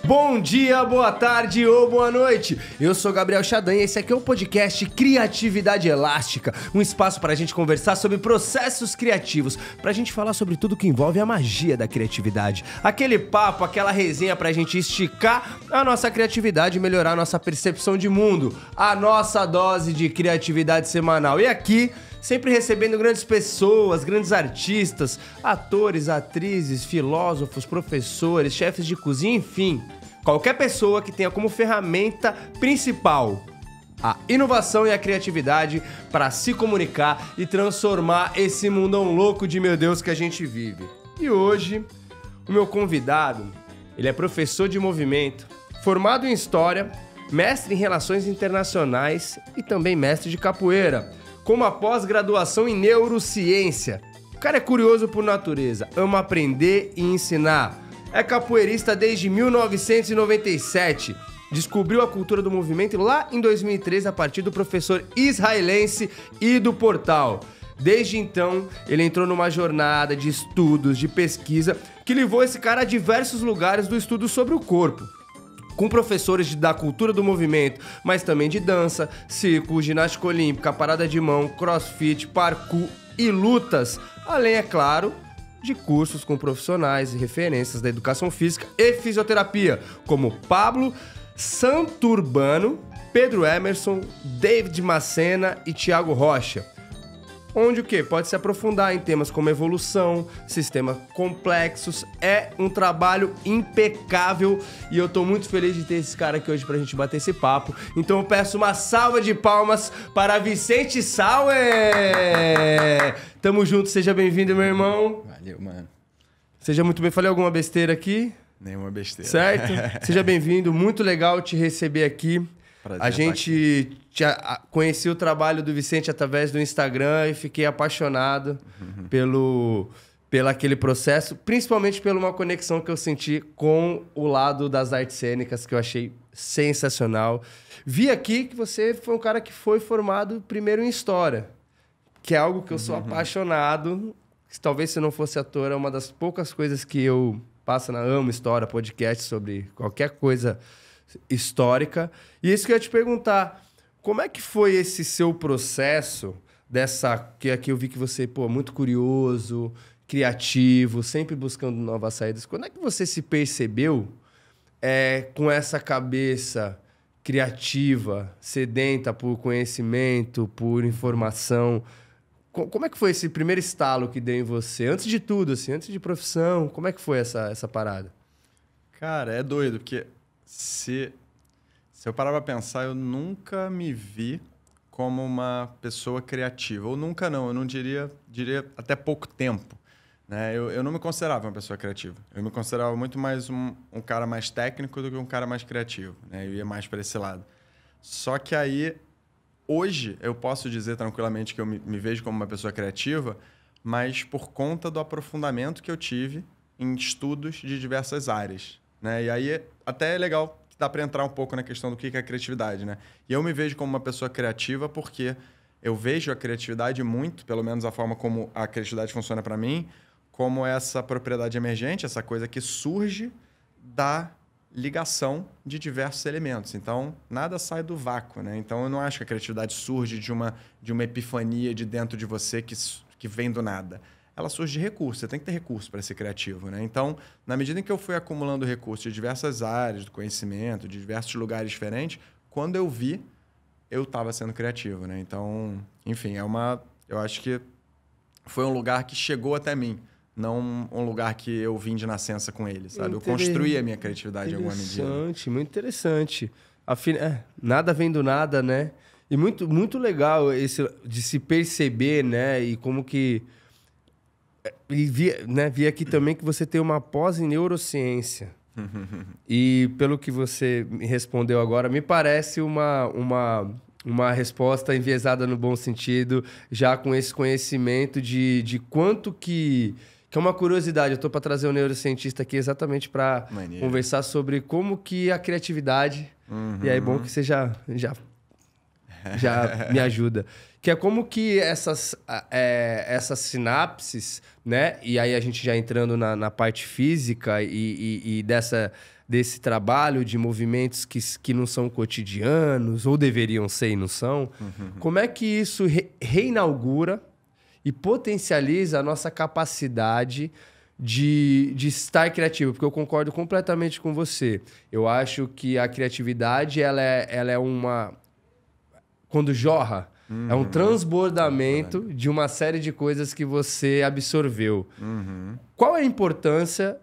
Bom dia, boa tarde ou boa noite. Eu sou Gabriel Chadan e esse aqui é o podcast Criatividade Elástica, um espaço para a gente conversar sobre processos criativos, para a gente falar sobre tudo que envolve a magia da criatividade. Aquele papo, aquela resenha para a gente esticar a nossa criatividade e melhorar a nossa percepção de mundo, a nossa dose de criatividade semanal. E aqui, sempre recebendo grandes pessoas, grandes artistas, atores, atrizes, filósofos, professores, chefes de cozinha, enfim, qualquer pessoa que tenha como ferramenta principal a inovação e a criatividade para se comunicar e transformar esse mundão louco de meu Deus que a gente vive. E hoje, o meu convidado, ele é professor de movimento, formado em História, mestre em Relações Internacionais e também mestre de capoeira, com uma pós-graduação em Neurociência. O cara é curioso por natureza, ama aprender e ensinar. É capoeirista desde 1997. Descobriu a cultura do movimento lá em 2003 a partir do professor israelense Ido Portal. Desde então, ele entrou numa jornada de estudos, de pesquisa, que levou esse cara a diversos lugares do estudo sobre o corpo, com professores da cultura do movimento, mas também de dança, circo, ginástica olímpica, parada de mão, crossfit, parkour e lutas, além, é claro, de cursos com profissionais e referências da educação física e fisioterapia, como Pablo Santurbano, Pedro Emerson, David Macena e Thiago Rocha. Onde o quê? Pode se aprofundar em temas como evolução, sistemas complexos. É um trabalho impecável e eu tô muito feliz de ter esse cara aqui hoje pra gente bater esse papo. Então eu peço uma salva de palmas para Vicente Sauer! Tamo junto, seja bem-vindo, meu irmão. Valeu, mano. Seja muito bem. Falei alguma besteira aqui? Nenhuma besteira. Certo? Seja bem-vindo, muito legal te receber aqui. Prazer, a gente conheci o trabalho do Vicente através do Instagram e fiquei apaixonado pelo aquele processo, principalmente pela uma conexão que eu senti com o lado das artes cênicas, que eu achei sensacional. Vi aqui que você foi um cara que foi formado primeiro em História, que é algo que eu sou apaixonado. Talvez se não fosse ator, é uma das poucas coisas que eu amo História, podcast sobre qualquer coisa histórica. E isso que eu ia te perguntar, como é que foi esse seu processo que aqui eu vi que você, muito curioso, criativo, sempre buscando novas saídas. Quando é que você se percebeu com essa cabeça criativa, sedenta por conhecimento, por informação? Como é que foi esse primeiro estalo que deu em você? Antes de tudo, assim, antes de profissão, como é que foi essa parada? Cara, é doido, porque se eu parar pra pensar, eu nunca me vi como uma pessoa criativa. Ou nunca não, eu não diria até pouco tempo. Né? Eu não me considerava uma pessoa criativa. Eu me considerava muito mais um cara mais técnico do que um cara mais criativo. Né? Eu ia mais para esse lado. Só que aí, hoje, eu posso dizer tranquilamente que eu me vejo como uma pessoa criativa, mas por conta do aprofundamento que eu tive em estudos de diversas áreas. Né? E aí, até é legal que dá para entrar um pouco na questão do que é criatividade. Né? E eu me vejo como uma pessoa criativa porque eu vejo a criatividade muito, pelo menos a forma como a criatividade funciona para mim, como essa propriedade emergente, essa coisa que surge da ligação de diversos elementos. Então, nada sai do vácuo. Né? Então, eu não acho que a criatividade surge de uma epifania de dentro de você que vem do nada. Ela surge de recursos. Você tem que ter recurso para ser criativo. Né? Então, na medida em que eu fui acumulando recursos de diversas áreas do conhecimento, de diversos lugares diferentes, quando eu vi, eu estava sendo criativo. Né? Então, enfim, eu acho que foi um lugar que chegou até mim, não um lugar que eu vim de nascença com ele, sabe? Eu construí a minha criatividade em alguma medida. Interessante, muito interessante. Nada vem do nada, né? E muito, muito legal esse de se perceber, né? E como que... vi aqui também que você tem uma pós em neurociência. E pelo que você me respondeu agora, me parece uma resposta enviesada no bom sentido, já com esse conhecimento de quanto que é uma curiosidade. Eu estou para trazer um neurocientista aqui exatamente para conversar sobre como que a criatividade... E aí é bom que você já me ajuda. Que é como que essas sinapses, né? E aí a gente já entrando na parte física e desse trabalho, de movimentos que não são cotidianos, ou deveriam ser e não são. Como é que isso reinaugura e potencializa a nossa capacidade de estar criativo? Porque eu concordo completamente com você. Eu acho que a criatividade, ela é uma... Quando jorra, é um transbordamento de uma série de coisas que você absorveu. Qual é a importância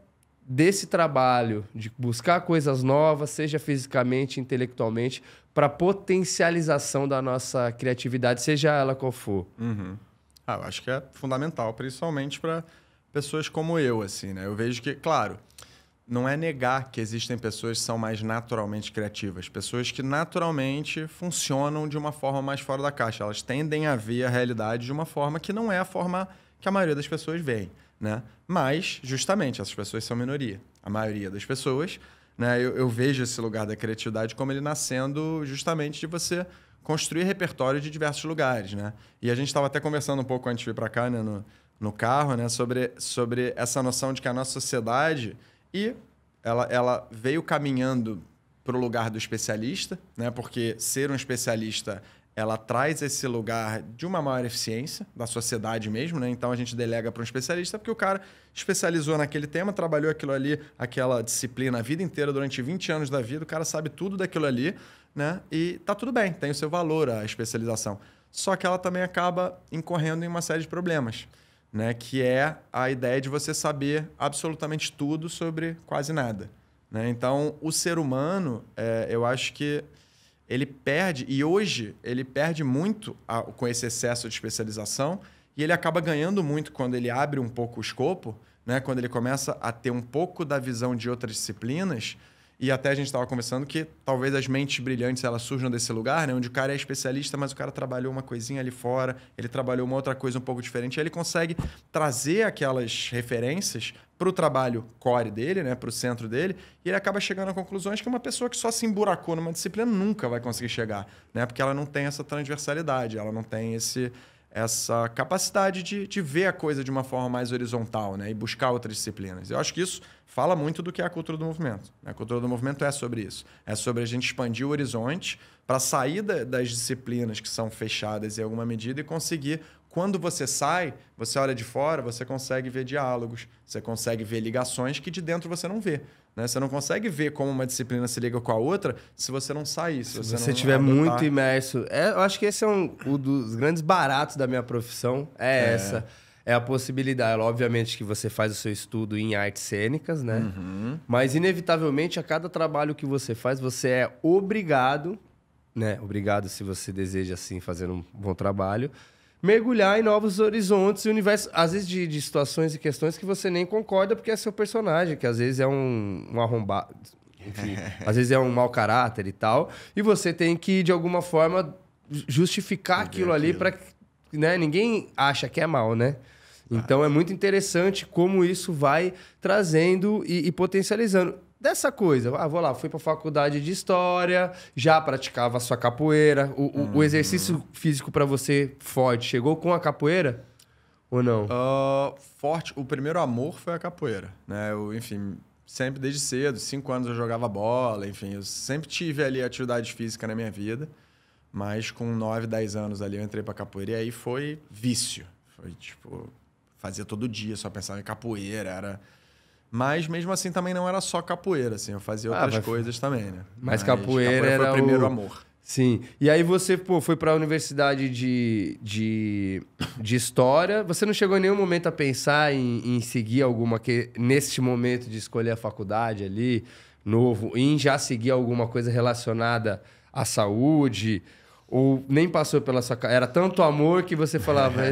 desse trabalho, de buscar coisas novas, seja fisicamente, intelectualmente, para potencialização da nossa criatividade, seja ela qual for? Eu acho que é fundamental, principalmente para pessoas como eu, assim, né? Eu vejo que, claro, não é negar que existem pessoas que são mais naturalmente criativas, pessoas que naturalmente funcionam de uma forma mais fora da caixa. Elas tendem a ver a realidade de uma forma que não é a forma que a maioria das pessoas vê, né? Mas, justamente, essas pessoas são minoria. A maioria das pessoas, né? Eu vejo esse lugar da criatividade como ele nascendo justamente de você construir repertório de diversos lugares, né? E a gente estava até conversando um pouco antes de vir para cá, né? No carro, né? Sobre essa noção de que a nossa sociedade... E ela veio caminhando para o lugar do especialista, né? Porque ser um especialista, ela traz esse lugar de uma maior eficiência da sociedade mesmo, né? Então a gente delega para um especialista porque o cara especializou naquele tema, trabalhou aquilo ali, aquela disciplina a vida inteira, durante 20 anos da vida, o cara sabe tudo daquilo ali, né? E tá tudo bem, tem o seu valor a especialização. Só que ela também acaba incorrendo em uma série de problemas, né, que é a ideia de você saber absolutamente tudo sobre quase nada, né? Então, o ser humano, eu acho que ele perde, e hoje ele perde muito com esse excesso de especialização, e ele acaba ganhando muito quando ele abre um pouco o escopo, né? Quando ele começa a ter um pouco da visão de outras disciplinas. E até a gente estava conversando que talvez as mentes brilhantes elas surjam desse lugar, né? Onde o cara é especialista, mas o cara trabalhou uma coisinha ali fora, ele trabalhou uma outra coisa um pouco diferente, e aí ele consegue trazer aquelas referências para o trabalho core dele, né? Para o centro dele, e ele acaba chegando a conclusões que uma pessoa que só se emburacou numa disciplina nunca vai conseguir chegar, né? Porque ela não tem essa transversalidade, ela não tem essa capacidade de ver a coisa de uma forma mais horizontal, né? E buscar outras disciplinas. Eu acho que isso fala muito do que é a cultura do movimento. A cultura do movimento é sobre isso. É sobre a gente expandir o horizonte para sair das disciplinas que são fechadas em alguma medida e conseguir, quando você sai, você olha de fora, você consegue ver diálogos, você consegue ver ligações que de dentro você não vê, né? Você não consegue ver como uma disciplina se liga com a outra se você não sair, se você não estiver muito imerso. Eu acho que esse é um dos grandes baratos da minha profissão, essa. É a possibilidade. Obviamente que você faz o seu estudo em artes cênicas, né? Mas, inevitavelmente, a cada trabalho que você faz, você é obrigado, né? Obrigado se você deseja, assim, fazer um bom trabalho, mergulhar em novos horizontes e universos, às vezes de situações e questões que você nem concorda porque é seu personagem, que às vezes é um arrombado, enfim, às vezes é um mau caráter e tal, e você tem que, de alguma forma, justificar aquilo ali para, né? Ninguém acha que é mal, né? Então é muito interessante como isso vai trazendo e potencializando. Dessa coisa, vou lá, fui para a faculdade de História, já praticava a sua capoeira. O exercício físico para você forte chegou com a capoeira ou não? Forte, o primeiro amor foi a capoeira, né? Enfim, sempre desde cedo, 5 anos eu jogava bola, enfim, eu sempre tive ali atividade física na minha vida, mas com 9, 10 anos ali eu entrei para capoeira e aí foi vício. Foi tipo, fazia todo dia, só pensava em capoeira, era... Mas mesmo assim também não era só capoeira, assim, eu fazia outras coisas também, né? Mas capoeira era foi o primeiro amor. Sim. E aí você, foi para a universidade de História. Você não chegou em nenhum momento a pensar em seguir alguma... neste momento de escolher a faculdade ali, novo, em já seguir alguma coisa relacionada à saúde? Ou nem passou pela sua... Era tanto amor que você falava...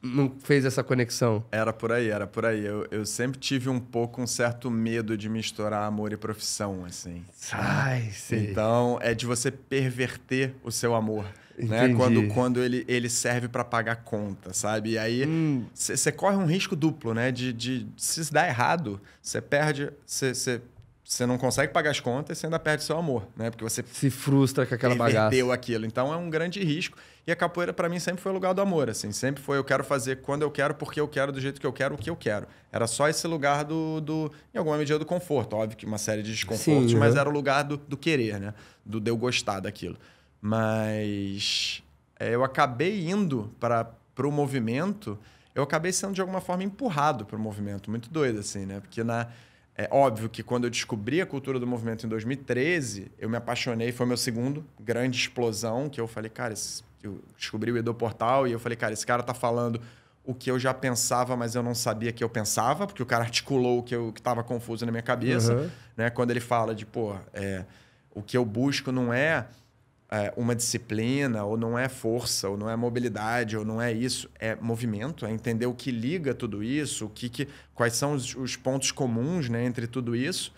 Não fez essa conexão? Era por aí. Eu sempre tive um certo medo de misturar amor e profissão, assim. Ai, sei. Então, é de você perverter o seu amor, né? Quando ele serve para pagar conta, sabe? E aí, você corre um risco duplo, né? Se dar errado, você perde... Você você não consegue pagar as contas, você ainda perde seu amor, né? Porque você se frustra com aquela bagaça. Perdeu aquilo. Então é um grande risco. E a capoeira, para mim, sempre foi o lugar do amor. Assim. Sempre foi eu quero fazer quando eu quero, porque eu quero, do jeito que eu quero, o que eu quero. Era só esse lugar em alguma medida, do conforto. Óbvio que uma série de desconfortos, Sim, mas era o lugar do querer, né? De eu gostar daquilo. Mas eu acabei indo para o movimento, eu acabei sendo, de alguma forma, empurrado para o movimento. Muito doido, assim, né? Porque é óbvio que quando eu descobri a cultura do movimento em 2013, eu me apaixonei, foi meu segundo grande explosão, que eu falei, cara, eu descobri o Edo Portal e eu falei, cara, esse cara tá falando o que eu já pensava, mas eu não sabia que eu pensava, porque o cara articulou o que estava confuso na minha cabeça. Né? Quando ele fala de, o que eu busco não é uma disciplina, ou não é força, ou não é mobilidade, ou não é isso, é movimento, é entender o que liga tudo isso, quais são os pontos comuns, né, entre tudo isso.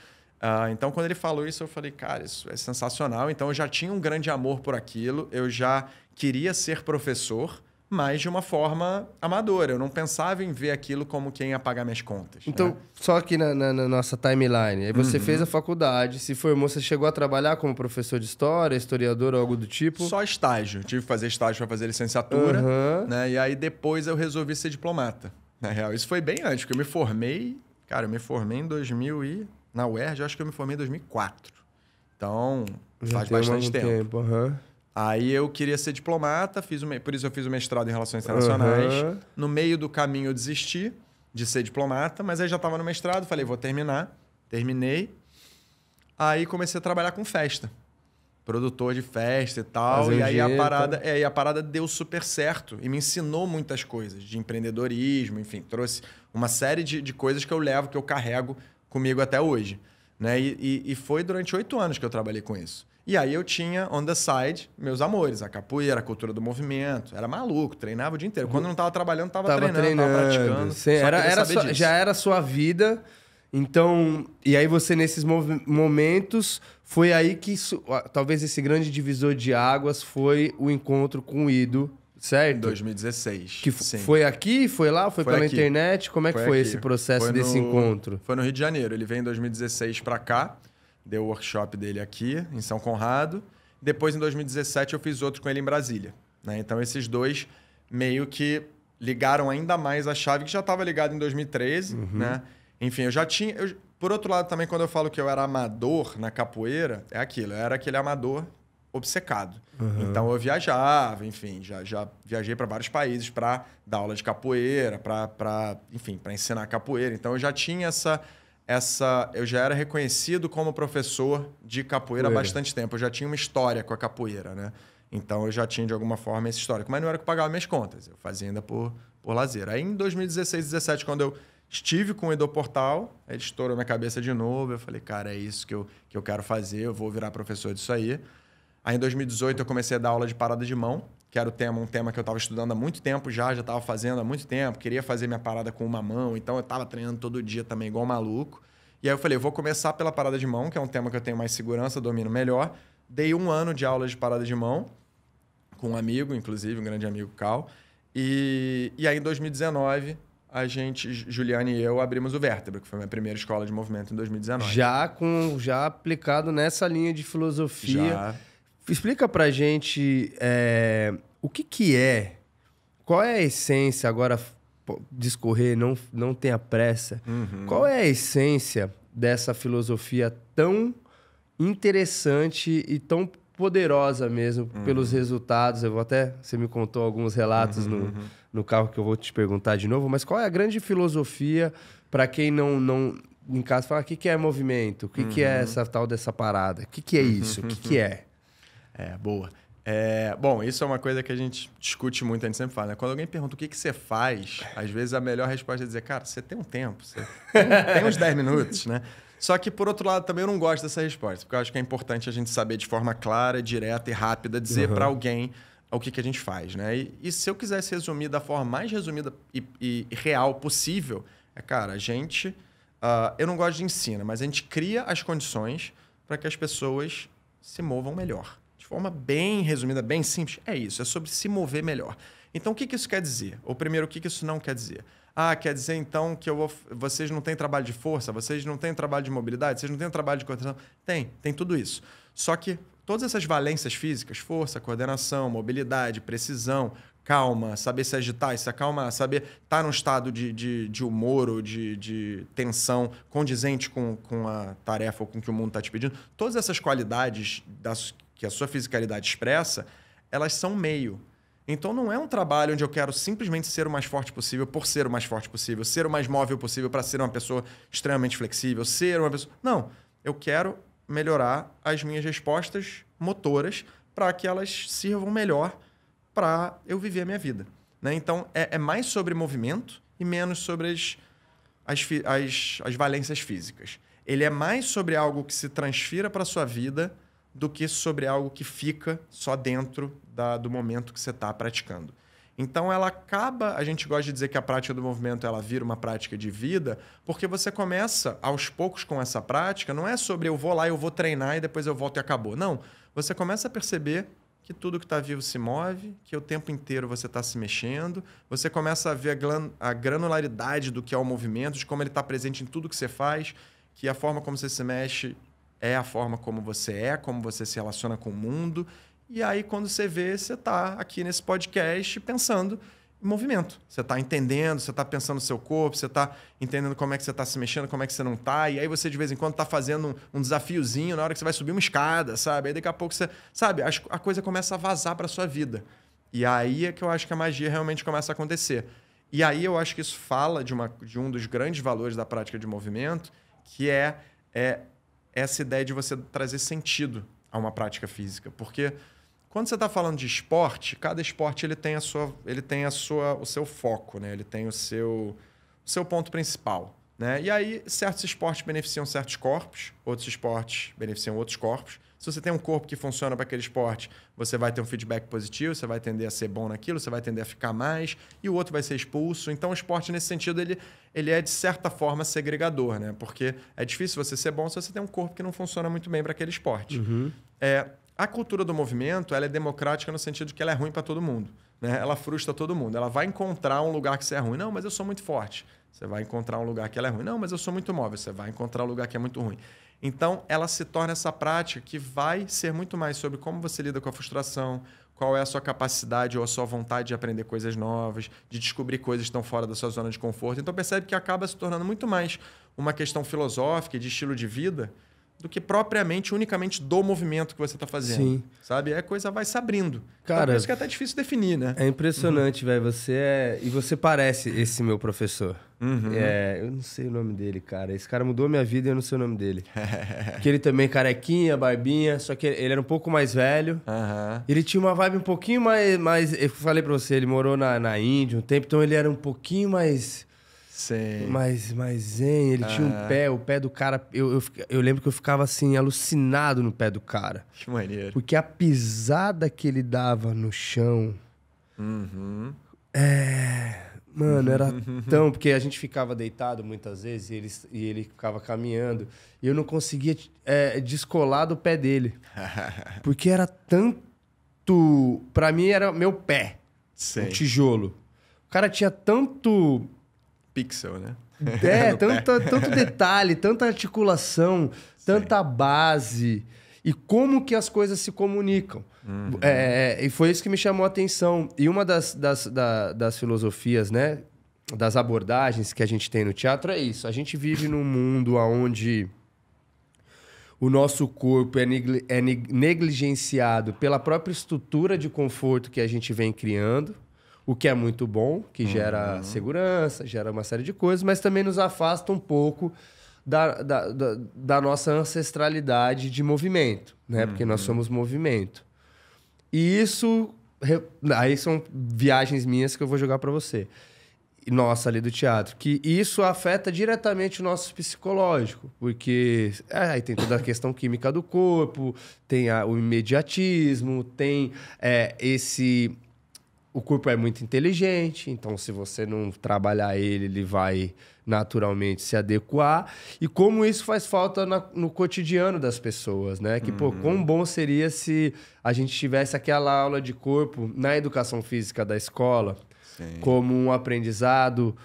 Então, quando ele falou isso, eu falei, cara, isso é sensacional. Então, eu já tinha um grande amor por aquilo, eu já queria ser professor, mas de uma forma amadora. Eu não pensava em ver aquilo como quem ia pagar minhas contas. Então, né? Só aqui na nossa timeline. Aí você fez a faculdade, se formou, você chegou a trabalhar como professor de história, historiador ou algo do tipo? Só estágio. Tive que fazer estágio para fazer licenciatura. Né? E aí depois eu resolvi ser diplomata. Na real, isso foi bem antes, porque eu me formei... Cara, eu me formei em 2000 e... Na UERJ, eu acho que eu me formei em 2004. Então, já faz bastante tempo. Aí eu queria ser diplomata, por isso eu fiz o mestrado em Relações Internacionais. No meio do caminho eu desisti de ser diplomata, mas aí já estava no mestrado, falei, vou terminar. Terminei. Aí comecei a trabalhar com festa. Produtor de festa e tal. E aí a parada deu super certo e me ensinou muitas coisas de empreendedorismo, enfim, trouxe uma série de coisas que eu levo, que eu carrego comigo até hoje. Né? E foi durante 8 anos que eu trabalhei com isso. E aí eu tinha, on the side, meus amores, a capoeira, a cultura do movimento. Era maluco, treinava o dia inteiro. Quando não estava trabalhando, estava treinando, estava praticando. Já era a sua vida. Então, e aí você, nesses momentos, foi aí que talvez esse grande divisor de águas foi o encontro com o Ido, certo? Em 2016. Que foi aqui, foi lá, foi pela aqui. Internet? Como é que foi esse processo desse encontro? Foi no Rio de Janeiro. Ele veio em 2016 para cá. Deu o workshop dele aqui, em São Conrado. Depois, em 2017, eu fiz outro com ele em Brasília. Né? Então, esses dois meio que ligaram ainda mais a chave, que já estava ligado em 2013. Né? Enfim, eu já tinha... por outro lado, também, quando eu falo que eu era amador na capoeira, é aquilo. Eu era aquele amador obcecado. Então, eu viajava, enfim. Já viajei para vários países para dar aula de capoeira, para ensinar capoeira. Então, eu já tinha eu já era reconhecido como professor de capoeira há bastante tempo. Eu já tinha uma história com a capoeira, né? Então, eu já tinha, de alguma forma, esse histórico. Mas não era que pagava minhas contas. Eu fazia ainda por lazer. Aí, em 2016, 2017, quando eu estive com o Edo Portal, ele estourou minha cabeça de novo. Eu falei, cara, é isso que eu quero fazer. Eu vou virar professor disso aí. Aí, em 2018, eu comecei a dar aula de parada de mão, que era um tema que eu estava estudando há muito tempo já estava fazendo há muito tempo, queria fazer minha parada com uma mão, então eu estava treinando todo dia também, igual um maluco. E aí eu falei, eu vou começar pela parada de mão, que é um tema que eu tenho mais segurança, domino melhor. Dei 1 ano de aula de parada de mão, com um amigo, inclusive, um grande amigo, Cal. E aí, em 2019, Juliane e eu, abrimos o Vértebra, que foi a minha primeira escola de movimento em 2019. Já aplicado nessa linha de filosofia. Já. Explica pra gente o que é, qual é a essência, agora discorrer, não tenha pressa. Qual é a essência dessa filosofia tão interessante e tão poderosa mesmo pelos resultados? Você me contou alguns relatos no carro que eu vou te perguntar de novo, mas qual é a grande filosofia para quem não em casa fala, o que é movimento? O que é essa tal dessa parada? O que é isso? O que é? Boa. Bom, isso é uma coisa que a gente discute muito, a gente sempre fala, né? Quando alguém pergunta o que você faz, às vezes a melhor resposta é dizer, cara, você tem um tempo, você tem uns 10 minutos, né? Só que, por outro lado, também eu não gosto dessa resposta, porque eu acho que é importante a gente saber de forma clara, direta e rápida dizer para alguém o que a gente faz, né? E se eu quisesse resumir da forma mais resumida e real possível, cara, a gente... eu não gosto de ensino, mas a gente cria as condições para que as pessoas se movam melhor. De forma bem resumida, bem simples, é isso. É sobre se mover melhor. Então, o que isso quer dizer? Ou primeiro, o que isso não quer dizer? Quer dizer então que vocês não têm trabalho de força, vocês não têm trabalho de mobilidade, vocês não têm trabalho de coordenação? Tem tudo isso. Só que todas essas valências físicas, força, coordenação, mobilidade, precisão, calma, saber se agitar e se acalmar, saber estar num estado de humor ou de tensão condizente com a tarefa ou com o que o mundo está te pedindo, todas essas qualidades que a sua fisicalidade expressa, elas são meio. Então, não é um trabalho onde eu quero simplesmente ser o mais forte possível por ser o mais forte possível, ser o mais móvel possível para ser uma pessoa extremamente flexível, ser uma pessoa... Não, eu quero melhorar as minhas respostas motoras para que elas sirvam melhor para eu viver a minha vida. Né? Então, é mais sobre movimento e menos sobre as valências físicas. Ele é mais sobre algo que se transfira para a sua vida do que sobre algo que fica só dentro do momento que você está praticando. Então, a gente gosta de dizer que a prática do movimento ela vira uma prática de vida, porque você começa, aos poucos, com essa prática, não é sobre eu vou lá, eu vou treinar e depois eu volto e acabou. Não, você começa a perceber que tudo que está vivo se move, que o tempo inteiro você está se mexendo, você começa a ver a granularidade do que é o movimento, de como ele está presente em tudo que você faz, que a forma como você se mexe é a forma como você se relaciona com o mundo. E aí, quando você vê, você está aqui nesse podcast pensando em movimento. Você está entendendo, você está pensando no seu corpo, você está entendendo como é que você está se mexendo, como é que você não está. E aí você, de vez em quando, está fazendo um desafiozinho na hora que você vai subir uma escada, sabe? Aí daqui a pouco você... Sabe? A coisa começa a vazar para a sua vida. E aí é que eu acho que a magia realmente começa a acontecer. E aí eu acho que isso fala de um dos grandes valores da prática de movimento, que é essa ideia de você trazer sentido a uma prática física. Porque quando você está falando de esporte, cada esporte ele tem o seu foco, né? Ele tem o seu ponto principal. Né? E aí, certos esportes beneficiam certos corpos, outros esportes beneficiam outros corpos. Se você tem um corpo que funciona para aquele esporte, você vai ter um feedback positivo, você vai tender a ser bom naquilo, você vai tender a ficar mais, e o outro vai ser expulso. Então, o esporte, nesse sentido, ele é, de certa forma, segregador, né? Porque é difícil você ser bom se você tem um corpo que não funciona muito bem para aquele esporte. Uhum. A cultura do movimento ela é democrática no sentido de que ela é ruim para todo mundo. Né? Ela frustra todo mundo. Ela vai encontrar um lugar que você é ruim. Não, mas eu sou muito forte. Você vai encontrar um lugar que ela é ruim. Não, mas eu sou muito móvel. Você vai encontrar um lugar que é muito ruim. Então, ela se torna essa prática que vai ser muito mais sobre como você lida com a frustração, qual é a sua capacidade ou a sua vontade de aprender coisas novas, de descobrir coisas que estão fora da sua zona de conforto. Então, percebe que acaba se tornando muito mais uma questão filosófica e de estilo de vida do que propriamente, unicamente do movimento que você está fazendo. Sim. Sabe? Aí a coisa vai se abrindo. Cara, então, por isso que é até difícil definir, né? É impressionante, velho. E você parece esse meu professor. Uhum. Eu não sei o nome dele, cara. Esse cara mudou minha vida e eu não sei o nome dele. Porque ele também carequinha, barbinha, só que ele era um pouco mais velho. Uhum. Ele tinha uma vibe um pouquinho mais... Eu falei pra você, ele morou na Índia um tempo, então ele era um pouquinho mais... Sim. Mais zen. Ele tinha o pé do cara... Eu lembro que eu ficava assim, alucinado no pé do cara. Que maneiro. Porque a pisada que ele dava no chão... Uhum. Mano, era tão... Porque a gente ficava deitado muitas vezes e ele ficava caminhando. E eu não conseguia descolar do pé dele. Porque era tanto... Pra mim, era meu pé. Sim. Um tijolo. O cara tinha tanto... Pixel, né? Tanto detalhe, tanta articulação, tanta base. E como que as coisas se comunicam. Uhum. E foi isso que me chamou a atenção. E uma das filosofias, né? Das abordagens que a gente tem no teatro é isso. A gente vive num mundo onde o nosso corpo é negligenciado pela própria estrutura de conforto que a gente vem criando. O que é muito bom, que gera segurança, gera uma série de coisas, mas também nos afasta um pouco da nossa ancestralidade de movimento, né? Porque nós somos movimento. E isso... Aí são viagens minhas que eu vou jogar para você. Nossa, ali do teatro. Que isso afeta diretamente o nosso psicológico. Porque aí tem toda a questão química do corpo, tem o imediatismo, tem o corpo é muito inteligente, então se você não trabalhar ele vai naturalmente se adequar. E como isso faz falta no cotidiano das pessoas, né? Que, pô, quão bom seria se a gente tivesse aquela aula de corpo na educação física da escola, Sim. como um aprendizado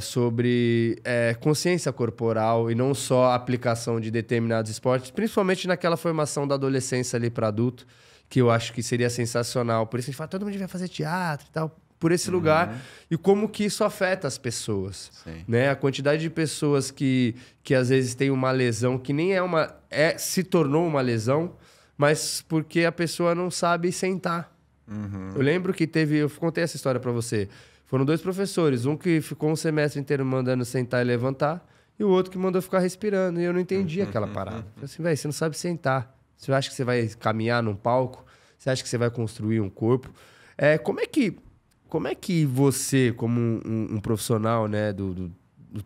sobre consciência corporal e não só a aplicação de determinados esportes, principalmente naquela formação da adolescência ali para adulto, que eu acho que seria sensacional. Por isso a gente fala, todo mundo vai fazer teatro e tal, por esse lugar. E como que isso afeta as pessoas. Sim. Né? A quantidade de pessoas que às vezes tem uma lesão que nem se tornou uma lesão, mas porque a pessoa não sabe sentar. Eu lembro que eu contei essa história para você. Foram 2 professores, um que ficou um semestre inteiro mandando sentar e levantar, e o outro que mandou ficar respirando. E eu não entendi aquela parada. Eu falei assim, velho, você não sabe sentar. Você acha que você vai caminhar num palco? Você acha que você vai construir um corpo? Como é que você, como um profissional, né, do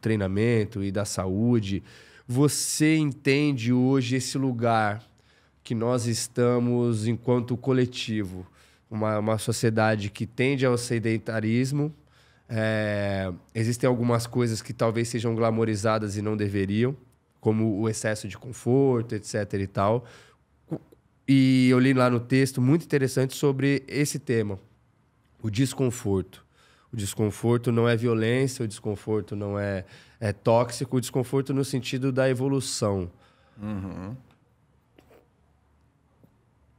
treinamento e da saúde, você entende hoje esse lugar que nós estamos enquanto coletivo? Uma sociedade que tende ao sedentarismo. Existem algumas coisas que talvez sejam glamorizadas e não deveriam, como o excesso de conforto, etc. e tal. E eu li lá no texto, muito interessante, sobre esse tema, o desconforto. O desconforto não é violência, o desconforto não é tóxico, o desconforto no sentido da evolução.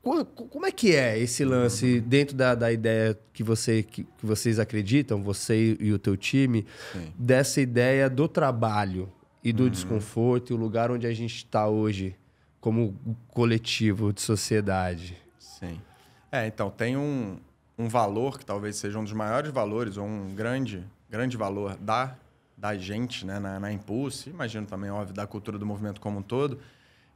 Como é que é esse lance dentro da ideia que vocês acreditam, você e o teu time, dessa ideia do trabalho e do desconforto e o lugar onde a gente está hoje como coletivo de sociedade? Sim. Então, tem um valor que talvez seja um dos maiores valores, ou um grande valor da gente, né, na Impulse, imagino também, óbvio, da cultura do movimento como um todo,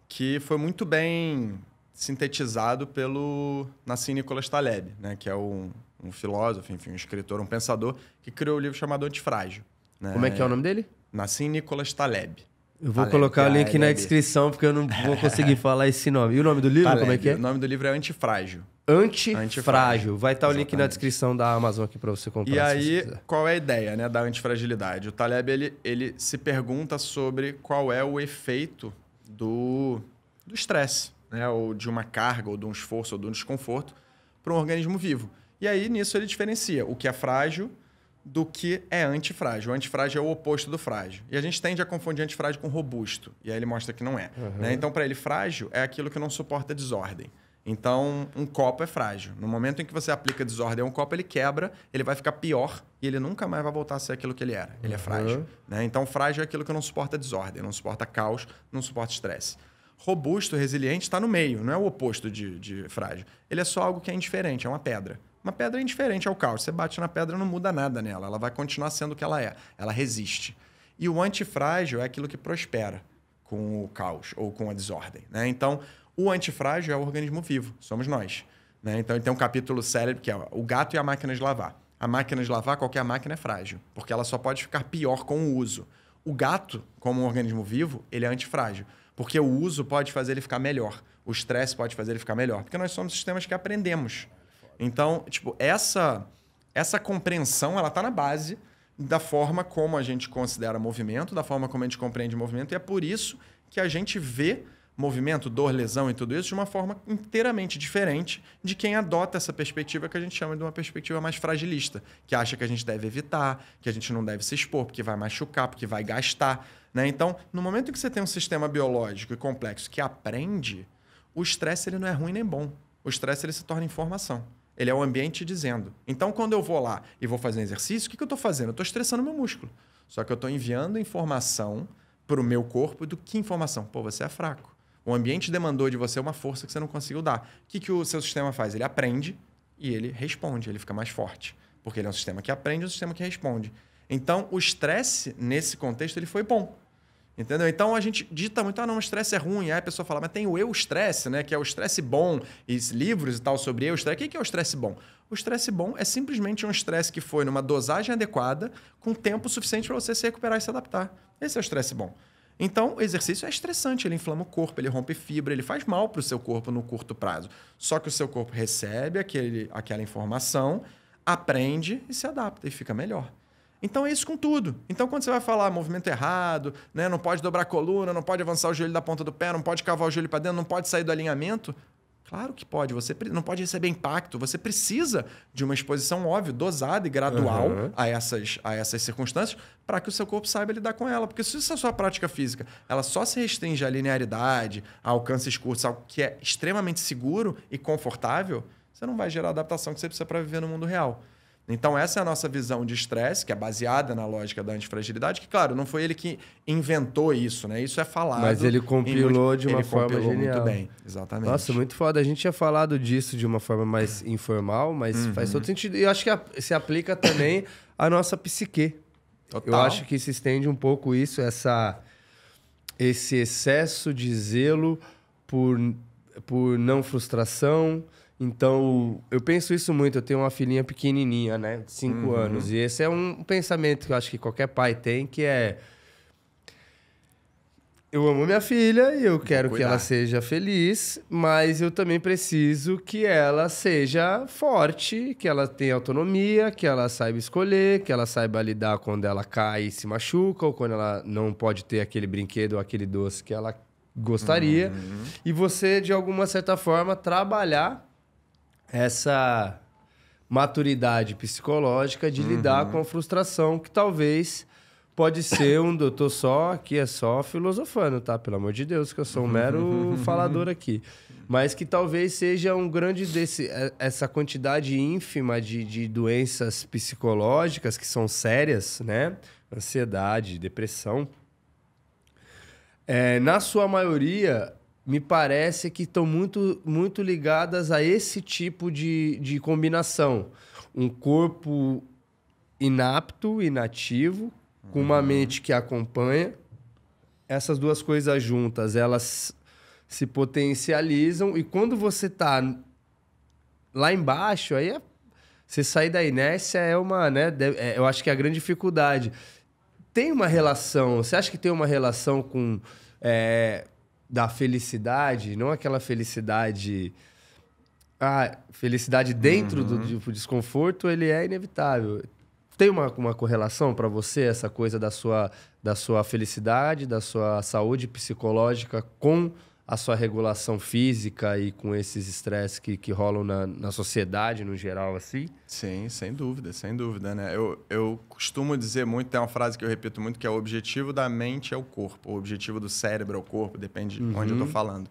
que foi muito bem sintetizado pelo Nassim Nicholas Taleb, né, que é um filósofo, enfim, um escritor, um pensador, que criou o livro chamado Antifrágil. Né? Como é que é o nome dele? Nassim Nicholas Taleb. Eu vou colocar o link na descrição, porque eu não vou conseguir falar esse nome. E o nome do livro, Taleb. Como é que é? O nome do livro é Antifrágil. Antifrágil. Vai estar o link na descrição da Amazon aqui para você comprar. E aí, qual é a ideia, né, da antifragilidade? O Taleb, ele se pergunta sobre qual é o efeito do estresse, né, ou de uma carga, ou de um esforço, ou de um desconforto para um organismo vivo. E aí, nisso, ele diferencia o que é frágil do que é antifrágil. O antifrágil é o oposto do frágil. E a gente tende a confundir antifrágil com robusto. E aí ele mostra que não é. Né? Então, para ele, frágil é aquilo que não suporta desordem. Então, um copo é frágil. No momento em que você aplica desordem a um copo, ele quebra, ele vai ficar pior e ele nunca mais vai voltar a ser aquilo que ele era. Ele é frágil. Né? Então, frágil é aquilo que não suporta desordem, não suporta caos, não suporta estresse. Robusto, resiliente, está no meio, não é o oposto de frágil. Ele é só algo que é indiferente, é uma pedra. Uma pedra é indiferente ao caos. Você bate na pedra, não muda nada nela. Ela vai continuar sendo o que ela é. Ela resiste. E o antifrágil é aquilo que prospera com o caos ou com a desordem. Né? Então, o antifrágil é o organismo vivo. Somos nós. Né? Então, ele tem um capítulo célebre que é o gato e a máquina de lavar. A máquina de lavar, qualquer máquina é frágil. Porque ela só pode ficar pior com o uso. O gato, como um organismo vivo, ele é antifrágil. Porque o uso pode fazer ele ficar melhor. O estresse pode fazer ele ficar melhor. Porque nós somos sistemas que aprendemos. Então, tipo, essa compreensão, ela está na base da forma como a gente considera movimento, da forma como a gente compreende movimento, e é por isso que a gente vê movimento, dor, lesão e tudo isso de uma forma inteiramente diferente de quem adota essa perspectiva que a gente chama de uma perspectiva mais fragilista, que acha que a gente deve evitar, que a gente não deve se expor, porque vai machucar, porque vai gastar. Né? Então, no momento em que você tem um sistema biológico e complexo que aprende, o estresse ele não é ruim nem bom. O estresse ele se torna informação. Ele é o ambiente dizendo. Então, quando eu vou lá e vou fazer um exercício, o que eu estou fazendo? Eu estou estressando o meu músculo. Só que eu estou enviando informação para o meu corpo do que informação? Pô, você é fraco. O ambiente demandou de você uma força que você não conseguiu dar. O que o seu sistema faz? Ele aprende e ele responde, ele fica mais forte. Porque ele é um sistema que aprende e um sistema que responde. Então, o estresse, nesse contexto, ele foi bom. Entendeu? Então a gente dita muito, não, o estresse é ruim. Aí a pessoa fala, mas tem o eu-estresse, né? Que é o estresse bom, e livros e tal sobre eu-estresse. O que é o estresse bom? O estresse bom é simplesmente um estresse que foi numa dosagem adequada, com tempo suficiente para você se recuperar e se adaptar. Esse é o estresse bom. Então, o exercício é estressante, ele inflama o corpo, ele rompe fibra, ele faz mal para o seu corpo no curto prazo. Só que o seu corpo recebe aquela informação, aprende e se adapta e fica melhor. Então é isso com tudo. Então quando você vai falar movimento errado, né, não pode dobrar a coluna, não pode avançar o joelho da ponta do pé, não pode cavar o joelho para dentro, não pode sair do alinhamento, claro que pode. Você não pode receber impacto. Você precisa de uma exposição, óbvio, dosada e gradual a essas circunstâncias para que o seu corpo saiba lidar com ela. Porque se a sua prática física ela só se restringe à linearidade, a alcances curtos, algo que é extremamente seguro e confortável, você não vai gerar a adaptação que você precisa para viver no mundo real. Então, essa é a nossa visão de estresse, que é baseada na lógica da antifragilidade, que, claro, não foi ele que inventou isso, né? Isso é falado. Mas ele compilou de uma forma genial. Muito bem, exatamente. Nossa, muito foda. A gente tinha falado disso de uma forma mais informal, mas faz todo sentido. E eu acho que se aplica também à nossa psique. Total. Eu acho que se estende um pouco isso, esse excesso de zelo por não frustração. Então, eu penso isso muito. Eu tenho uma filhinha pequenininha, né? De 5 anos. E esse é um pensamento que eu acho que qualquer pai tem, que é... Eu amo minha filha e eu quero que ela seja feliz, mas eu também preciso que ela seja forte, que ela tenha autonomia, que ela saiba escolher, que ela saiba lidar quando ela cai e se machuca, ou quando ela não pode ter aquele brinquedo ou aquele doce que ela gostaria. E você, de alguma certa forma, trabalhar essa maturidade psicológica de lidar com a frustração, que talvez pode ser eu tô só aqui, é só filosofando, tá? Pelo amor de Deus, que eu sou um mero falador aqui. Mas que talvez seja um grande essa quantidade ínfima de doenças psicológicas que são sérias, né? Ansiedade, depressão. Na sua maioria, me parece que estão muito, muito ligadas a esse tipo de combinação. Um corpo inapto, inativo, com uma mente que acompanha. Essas duas coisas juntas, elas se potencializam. E quando você está lá embaixo, aí você sair da inércia é uma... né, eu acho que é a grande dificuldade. Tem uma relação... Você acha que tem uma relação com... da felicidade, não aquela felicidade... felicidade dentro do desconforto, ele é inevitável. Tem uma correlação para você, essa coisa da sua felicidade, da sua saúde psicológica com a sua regulação física e com esses estresses que rolam na sociedade no geral, assim? Sim, sem dúvida, né? Eu costumo dizer muito, tem uma frase que eu repito muito, que é o objetivo da mente é o corpo, o objetivo do cérebro é o corpo, depende de onde eu estou falando.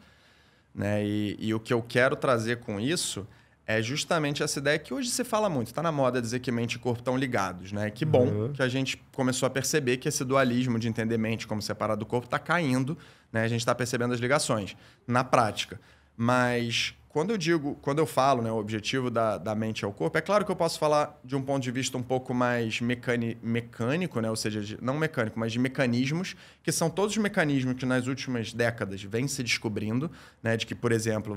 Né? E o que eu quero trazer com isso é justamente essa ideia que hoje se fala muito, está na moda dizer que mente e corpo estão ligados, né? Que bom que a gente começou a perceber que esse dualismo de entender mente como separado do corpo está caindo, né? A gente está percebendo as ligações na prática. Mas quando eu falo, né, o objetivo da mente ao corpo, é claro que eu posso falar de um ponto de vista um pouco mais mecânico, né? Ou seja, não mecânico, mas de mecanismos, que são todos os mecanismos que nas últimas décadas vêm se descobrindo, né? De que, por exemplo,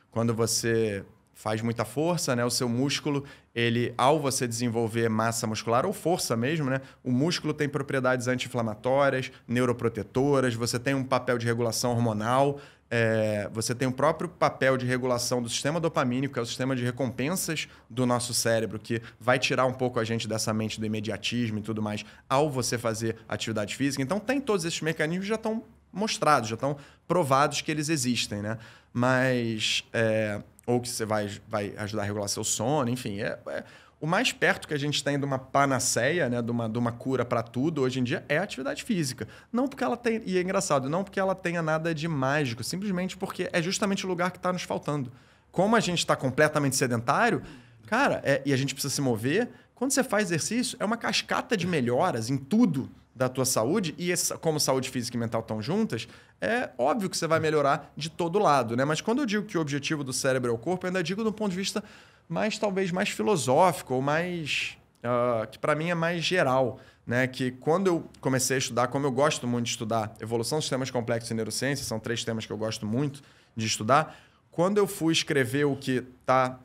quando você faz muita força, né? O seu músculo, ao você desenvolver massa muscular ou força mesmo, né? O músculo tem propriedades anti-inflamatórias, neuroprotetoras, você tem um papel de regulação hormonal, você tem o próprio papel de regulação do sistema dopamínico, que é o sistema de recompensas do nosso cérebro, que vai tirar um pouco a gente dessa mente do imediatismo e tudo mais, ao você fazer atividade física. Então, tem todos esses mecanismos que já estão mostrados, já estão provados que eles existem, né? Mas... ou que você vai ajudar a regular seu sono, enfim. O mais perto que a gente tem de uma panaceia, né, de uma cura para tudo, hoje em dia, é a atividade física. Não porque ela tem... E é engraçado, não porque ela tenha nada de mágico, simplesmente porque é justamente o lugar que está nos faltando. Como a gente está completamente sedentário, cara, e a gente precisa se mover, quando você faz exercício, é uma cascata de melhoras em tudo da tua saúde, e como saúde física e mental estão juntas, é óbvio que você vai melhorar de todo lado, né? Mas quando eu digo que o objetivo do cérebro é o corpo, eu ainda digo do ponto de vista talvez mais filosófico, ou mais... que para mim é mais geral, né? Que quando eu comecei a estudar, como eu gosto muito de estudar evolução dos sistemas complexos e neurociência, são 3 temas que eu gosto muito de estudar, quando eu fui escrever o que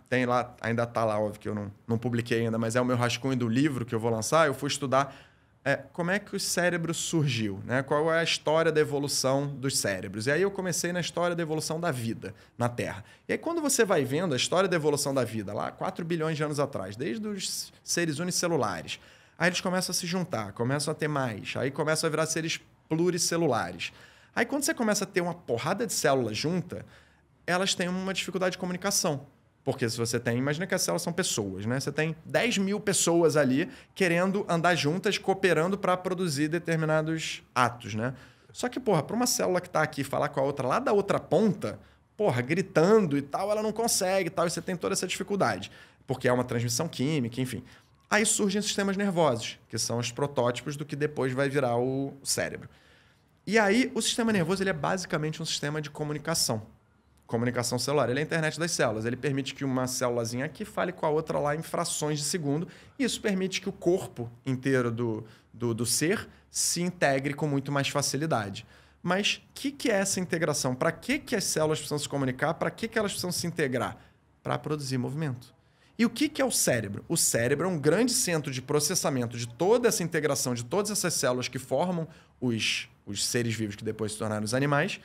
tem lá, ainda está lá, óbvio que eu não publiquei ainda, mas é o meu rascunho do livro que eu vou lançar, eu fui estudar como é que o cérebro surgiu, né? Qual é a história da evolução dos cérebros. E aí eu comecei na história da evolução da vida na Terra. E aí quando você vai vendo a história da evolução da vida, lá 4 bilhões de anos atrás, desde os seres unicelulares, aí eles começam a se juntar, começam a ter mais, aí começam a virar seres pluricelulares. Aí quando você começa a ter uma porrada de células junta, elas têm uma dificuldade de comunicação. Porque se você tem... Imagina que as células são pessoas, né? Você tem 10 mil pessoas ali querendo andar juntas, cooperando para produzir determinados atos, né? Só que, para uma célula que está aqui falar com a outra lá da outra ponta, gritando e tal, ela não consegue e tal, e você tem toda essa dificuldade. Porque é uma transmissão química, enfim. Aí surgem sistemas nervosos, que são os protótipos do que depois vai virar o cérebro. E aí, o sistema nervoso ele é basicamente um sistema de comunicação celular. Ele é a internet das células. Ele permite que uma célulazinha aqui fale com a outra lá em frações de segundo. E isso permite que o corpo inteiro do ser se integre com muito mais facilidade. Mas o que é essa integração? Para que as células precisam se comunicar? Para que elas precisam se integrar? Para produzir movimento. E o que é o cérebro? O cérebro é um grande centro de processamento de toda essa integração, de todas essas células que formam os seres vivos que depois se tornaram os animais,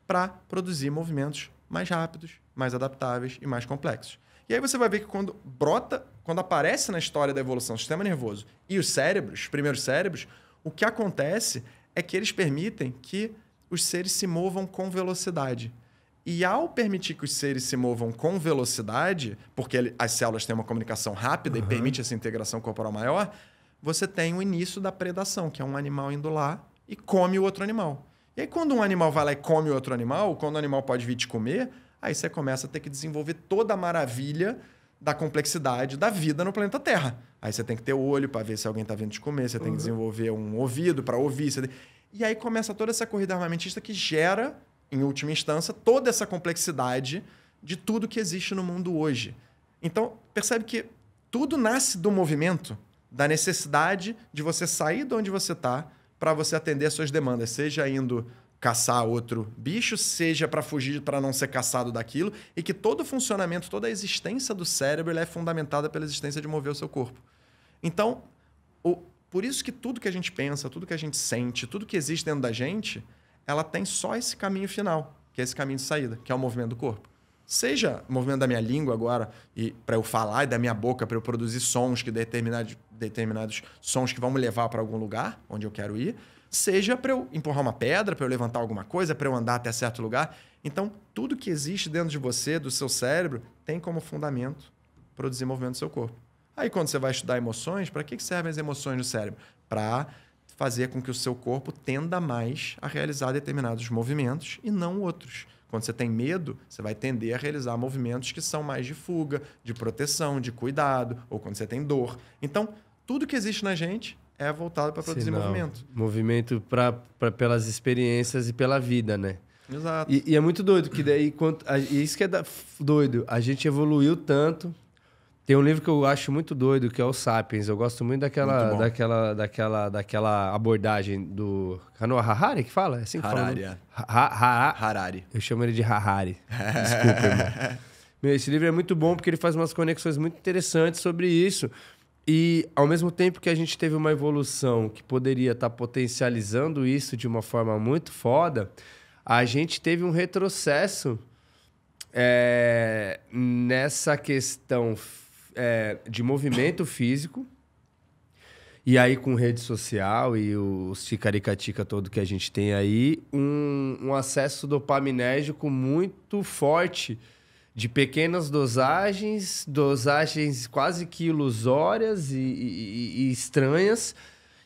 para produzir movimentos mais rápidos, mais adaptáveis e mais complexos. E aí você vai ver que quando aparece na história da evolução o sistema nervoso e os cérebros, os primeiros cérebros, o que acontece é que eles permitem que os seres se movam com velocidade. E ao permitir que os seres se movam com velocidade, porque as células têm uma comunicação rápida e permite essa integração corporal maior, você tem o início da predação, que é um animal indo lá e come o outro animal. E aí, quando um animal vai lá e come outro animal, quando o animal pode vir te comer, aí você começa a ter que desenvolver toda a maravilha da complexidade da vida no planeta Terra. Aí você tem que ter olho para ver se alguém está vindo te comer, você tem que desenvolver um ouvido para ouvir. E aí começa toda essa corrida armamentista que gera, em última instância, toda essa complexidade de tudo que existe no mundo hoje. Então, percebe que tudo nasce do movimento, da necessidade de você sair de onde você está, para você atender às suas demandas, seja indo caçar outro bicho, seja para fugir, para não ser caçado daquilo, e que todo o funcionamento, toda a existência do cérebro é fundamentada pela existência de mover o seu corpo. Então, por isso que tudo que a gente pensa, tudo que a gente sente, tudo que existe dentro da gente, ela tem só esse caminho final, que é esse caminho de saída, que é o movimento do corpo. Seja o movimento da minha língua agora, e para eu falar, e da minha boca para eu produzir sons, determinados sons que vão me levar para algum lugar onde eu quero ir, seja para eu empurrar uma pedra, para eu levantar alguma coisa, para eu andar até certo lugar. Então, tudo que existe dentro de você, do seu cérebro, tem como fundamento produzir movimento do seu corpo. Aí, quando você vai estudar emoções, para que servem as emoções no cérebro? Para fazer com que o seu corpo tenda mais a realizar determinados movimentos e não outros. Quando você tem medo, você vai tender a realizar movimentos que são mais de fuga, de proteção, de cuidado, ou quando você tem dor. Então, tudo que existe na gente é voltado para produzir movimento. Movimento pelas experiências e pela vida, né? Exato. E é muito doido, que daí... Isso que é doido. A gente evoluiu tanto. Tem um livro que eu acho muito doido, que é o Sapiens. Eu gosto muito daquela abordagem do... Kanoa Harari que fala? É assim que Harari. fala? Harari. Eu chamo ele de Harari. Desculpa, irmão. Esse livro é muito bom porque ele faz umas conexões muito interessantes sobre isso. E, ao mesmo tempo que a gente teve uma evolução que poderia estar potencializando isso de uma forma muito foda, a gente teve um retrocesso nessa questão de movimento físico. E aí, com rede social e os ticaricatica todo que a gente tem aí, um acesso dopaminérgico muito forte, de pequenas dosagens quase que ilusórias e estranhas,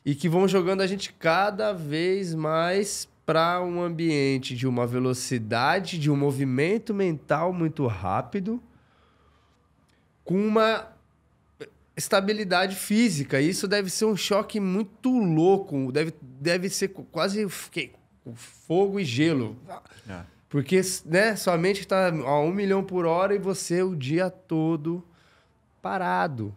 e que vão jogando a gente cada vez mais para um ambiente de uma velocidade, de um movimento mental muito rápido, com uma estabilidade física. Isso deve ser um choque muito louco, deve ser quase fogo e gelo. Porque, né, sua mente está a 1 milhão por hora e você o dia todo parado.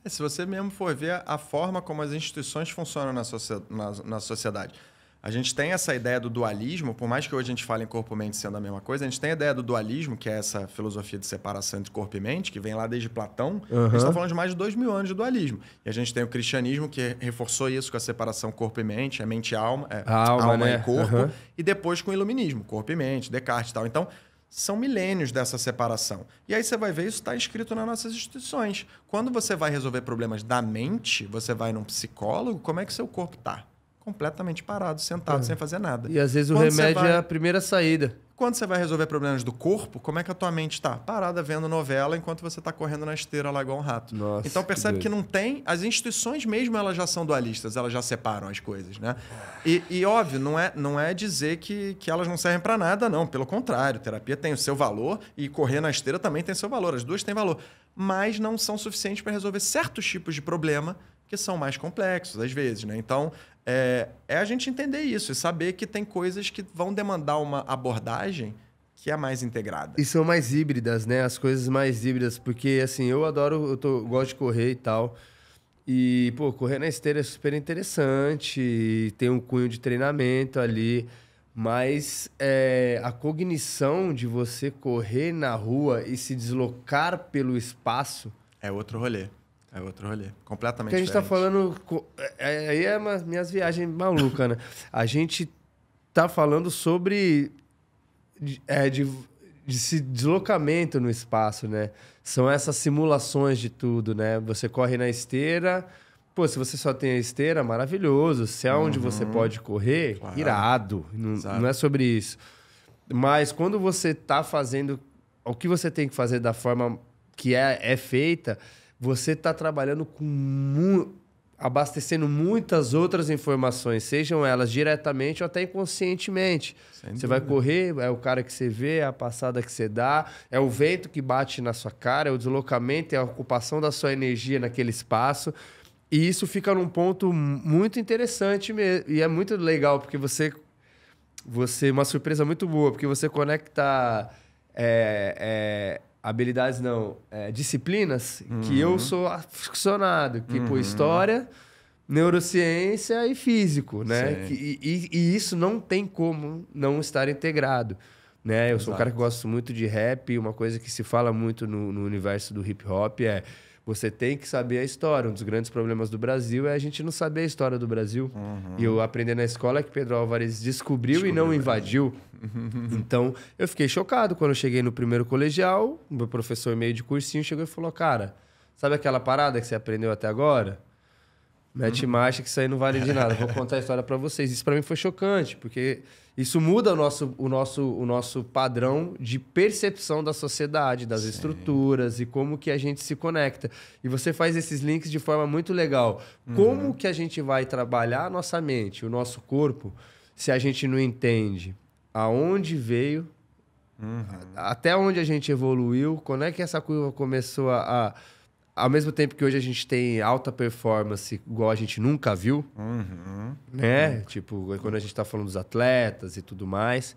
Se você mesmo for ver a forma como as instituições funcionam na sociedade. A gente tem essa ideia do dualismo, por mais que hoje a gente fale em corpo e mente sendo a mesma coisa, a gente tem a ideia do dualismo, que é essa filosofia de separação entre corpo e mente, que vem lá desde Platão. A gente está falando de mais de 2000 anos de dualismo. E a gente tem o cristianismo, que reforçou isso com a separação corpo e mente, é mente e alma, alma né? e corpo, e depois com o iluminismo, corpo e mente, Descartes e tal. Então, são milênios dessa separação. E aí você vai ver, isso está escrito nas nossas instituições. Quando você vai resolver problemas da mente, você vai num psicólogo, como é que seu corpo está? Completamente parado, sentado, sem fazer nada. E às vezes o remédio é a primeira saída. Quando você vai resolver problemas do corpo, como é que a tua mente está? Parada vendo novela enquanto você está correndo na esteira lá igual um rato. Nossa, então percebe que não tem... As instituições mesmo, elas já são dualistas, elas já separam as coisas, né? E óbvio, não é dizer que elas não servem para nada, não. Pelo contrário, terapia tem o seu valor e correr na esteira também tem seu valor. As duas têm valor. Mas não são suficientes para resolver certos tipos de problema que são mais complexos, às vezes, né? Então, é a gente entender isso e saber que tem coisas que vão demandar uma abordagem que é mais integrada. E são mais híbridas, né? As coisas mais híbridas, porque, assim, eu gosto de correr e tal. E, pô, correr na esteira é super interessante, tem um cunho de treinamento ali, mas a cognição de você correr na rua e se deslocar pelo espaço... É outro rolê. É outro rolê. Completamente Porque a gente diferente. tá falando... Aí é minhas viagens malucas, né? A gente tá falando sobre de deslocamento no espaço, né? São essas simulações de tudo, né? Você corre na esteira... Pô, se você só tem a esteira, maravilhoso. Se é onde você pode correr, claro. Irado. Não é sobre isso. Mas quando você tá fazendo o que você tem que fazer da forma que é feita... Você está trabalhando abastecendo muitas outras informações, sejam elas diretamente ou até inconscientemente. Você vai correr, é o cara que você vê, é a passada que você dá, é o vento que bate na sua cara, é o deslocamento, é a ocupação da sua energia naquele espaço. E isso fica num ponto muito interessante mesmo. E é muito legal, porque você uma surpresa muito boa, porque você conecta... habilidades não, disciplinas que eu sou aficionado, que pô, história, neurociência e físico, né? E isso não tem como não estar integrado, né? Eu sou um cara que gosto muito de rap, uma coisa que se fala muito no universo do hip hop é você tem que saber a história. Um dos grandes problemas do Brasil é a gente não saber a história do Brasil. E eu aprendi na escola que Pedro Álvares descobriu e não invadiu. Então, eu fiquei chocado quando eu cheguei no primeiro colegial. O meu professor meio de cursinho chegou e falou, cara, sabe aquela parada que você aprendeu até agora? Mete marcha que isso aí não vale de nada. Vou contar a história para vocês. Isso para mim foi chocante, porque isso muda o nosso padrão de percepção da sociedade, das estruturas e como que a gente se conecta. E você faz esses links de forma muito legal. Como que a gente vai trabalhar a nossa mente, o nosso corpo, se a gente não entende aonde veio, até onde a gente evoluiu, quando é que essa curva começou ao mesmo tempo que hoje a gente tem alta performance, igual a gente nunca viu, né? Tipo, quando a gente está falando dos atletas e tudo mais.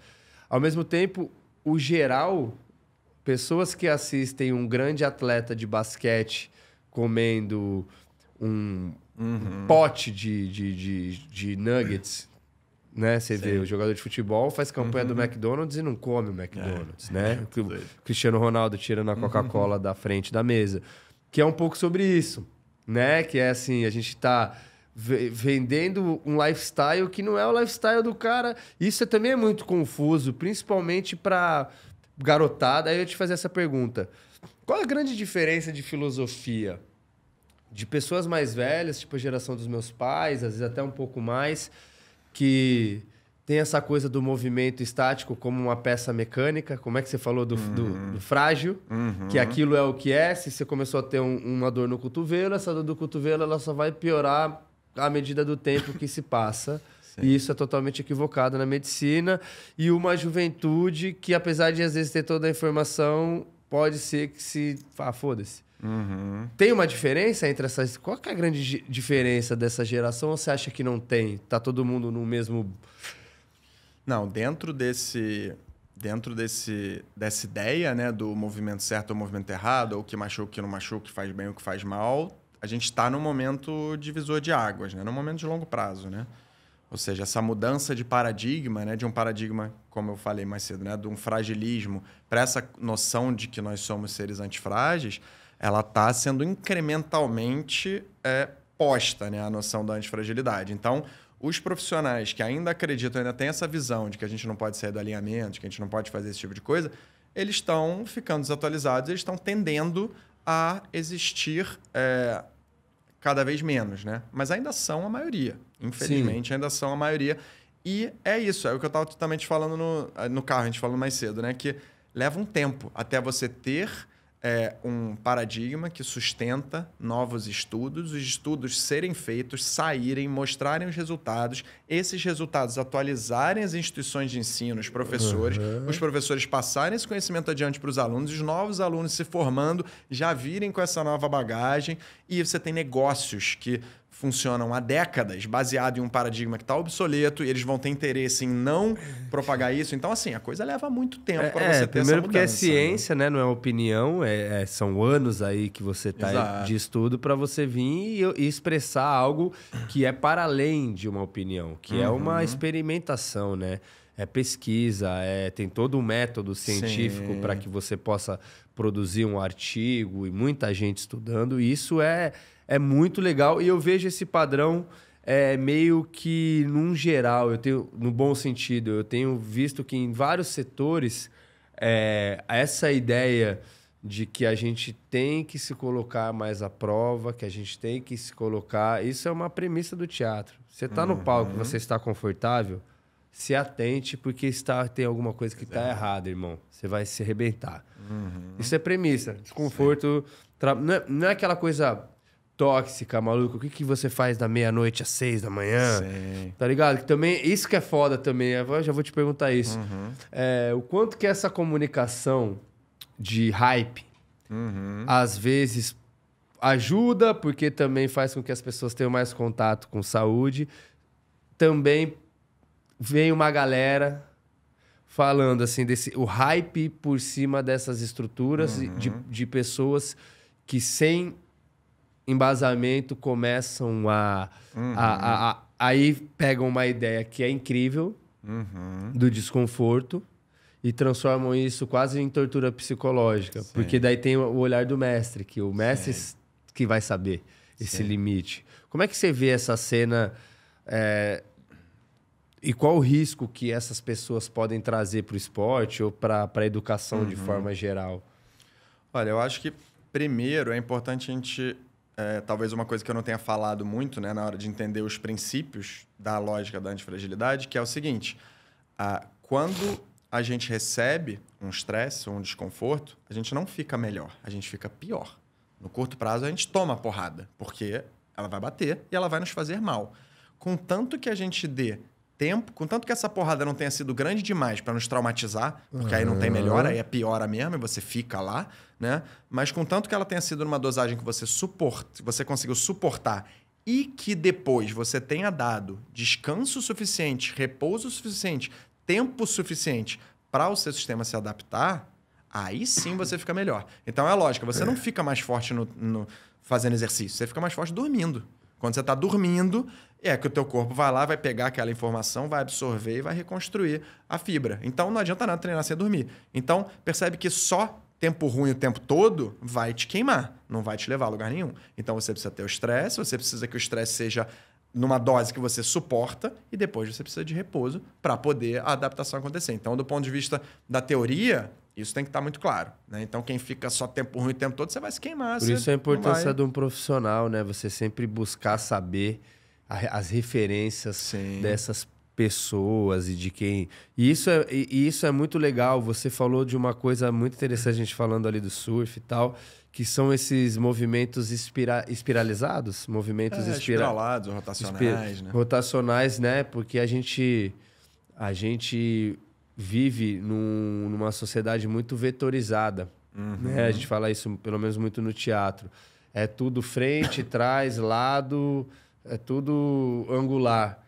Ao mesmo tempo, o geral, pessoas que assistem um grande atleta de basquete comendo um pote de nuggets, né? Você vê, o jogador de futebol faz campanha do McDonald's e não come o McDonald's, né? O Cristiano Ronaldo tirando a Coca-Cola da frente da mesa. Que é um pouco sobre isso, né? Que é assim, a gente tá vendendo um lifestyle que não é o lifestyle do cara. Isso também é muito confuso, principalmente para garotada. Aí eu te fazer essa pergunta. Qual a grande diferença de filosofia de pessoas mais velhas, tipo a geração dos meus pais, às vezes até um pouco mais, que tem essa coisa do movimento estático como uma peça mecânica? Como é que você falou do frágil? Que aquilo é o que é. Se você começou a ter uma dor no cotovelo, essa dor do cotovelo ela só vai piorar à medida do tempo que se passa. E isso é totalmente equivocado na medicina. E uma juventude que, apesar de às vezes ter toda a informação, pode ser que se... Ah, foda-se. Tem uma diferença entre essas... Qual que é a grande diferença dessa geração? Ou você acha que não tem? Tá todo mundo no mesmo... Não, dentro dessa ideia, né, do movimento certo ou movimento errado, ou o que machuca, o que não machuca, o que faz bem, o que faz mal, a gente está num momento divisor de águas, né? Num momento de longo prazo, né? Ou seja, essa mudança de paradigma, né, de um paradigma, como eu falei mais cedo, né, de um fragilismo para essa noção de que nós somos seres antifrágeis, ela está sendo incrementalmente posta, né, a noção da antifragilidade. Então, os profissionais que ainda acreditam, ainda têm essa visão de que a gente não pode sair do alinhamento, de que a gente não pode fazer esse tipo de coisa, eles estão ficando desatualizados, eles estão tendendo a existir cada vez menos, né? Mas ainda são a maioria. Infelizmente, ainda são a maioria. E é isso, é o que eu estava também te falando no carro, a gente falando mais cedo, né? Que leva um tempo até você ter um paradigma que sustenta novos estudos, os estudos serem feitos, saírem, mostrarem os resultados, esses resultados atualizarem as instituições de ensino, os professores passarem esse conhecimento adiante para os alunos, os novos alunos se formando, já virem com essa nova bagagem, e você tem negócios que funcionam há décadas, baseado em um paradigma que está obsoleto, e eles vão ter interesse em não propagar isso. Então, assim, a coisa leva muito tempo para você ter essa mudança. Primeiro porque é ciência, né? Não é opinião, são anos aí que você está de estudo para você vir e expressar algo que é para além de uma opinião, que é uma experimentação, né? É pesquisa, tem todo um método científico para que você possa produzir um artigo e muita gente estudando. E isso é muito legal, e eu vejo esse padrão meio que, num geral, no bom sentido, eu tenho visto que em vários setores essa ideia de que a gente tem que se colocar mais à prova, que a gente tem que se colocar... Isso é uma premissa do teatro. Você está no palco, você está confortável, se atente, porque tem alguma coisa que está errada, irmão. Você vai se arrebentar. Isso é premissa. Desconforto... Não é aquela coisa... tóxica, maluco. O que você faz da meia-noite às 6 da manhã? Sim. Tá ligado? Que também, isso que é foda também. Eu já vou te perguntar isso. O quanto que essa comunicação de hype, às vezes, ajuda, porque também faz com que as pessoas tenham mais contato com saúde. Também vem uma galera falando assim, o hype por cima dessas estruturas de pessoas que sem embasamento começam aí pegam uma ideia que é incrível do desconforto e transformam isso quase em tortura psicológica. Sim. Porque daí tem o olhar do mestre, que o mestre que vai saber esse limite. Como é que você vê essa cena e qual o risco que essas pessoas podem trazer para o esporte ou para a educação de forma geral? Olha, eu acho que primeiro é importante a gente... talvez uma coisa que eu não tenha falado muito, né, na hora de entender os princípios da lógica da antifragilidade, que é o seguinte: quando a gente recebe um estresse ou um desconforto, a gente não fica melhor, a gente fica pior. No curto prazo, a gente toma a porrada, porque ela vai bater e ela vai nos fazer mal. Contanto que a gente dê tempo, contanto que essa porrada não tenha sido grande demais para nos traumatizar, porque aí não tem melhora, aí é piora mesmo e você fica lá, né? Mas contanto que ela tenha sido numa dosagem que você conseguiu suportar e que depois você tenha dado descanso suficiente, repouso suficiente, tempo suficiente para o seu sistema se adaptar, aí sim você fica melhor. Então é lógico, você não fica mais forte no fazendo exercício, você fica mais forte dormindo. Quando você está dormindo, que o teu corpo vai lá, vai pegar aquela informação, vai absorver e vai reconstruir a fibra. Então não adianta nada treinar sem dormir. Então percebe que só tempo ruim o tempo todo vai te queimar, não vai te levar a lugar nenhum. Então você precisa ter o estresse, você precisa que o estresse seja numa dose que você suporta e depois você precisa de repouso para poder a adaptação acontecer. Então, do ponto de vista da teoria, isso tem que estar muito claro, né? Então, quem fica só tempo ruim o tempo todo, você vai se queimar. Por isso a importância de um profissional, né? Você sempre buscar saber as referências dessas pessoas e de quem... E isso é muito legal. Você falou de uma coisa muito interessante, a gente falando ali do surf e tal, que são esses movimentos espiralizados, movimentos espiralados, rotacionais, né? Rotacionais, né? Porque a gente vive numa sociedade muito vetorizada, né? A gente fala isso pelo menos muito no teatro. É tudo frente, trás, lado, é tudo angular.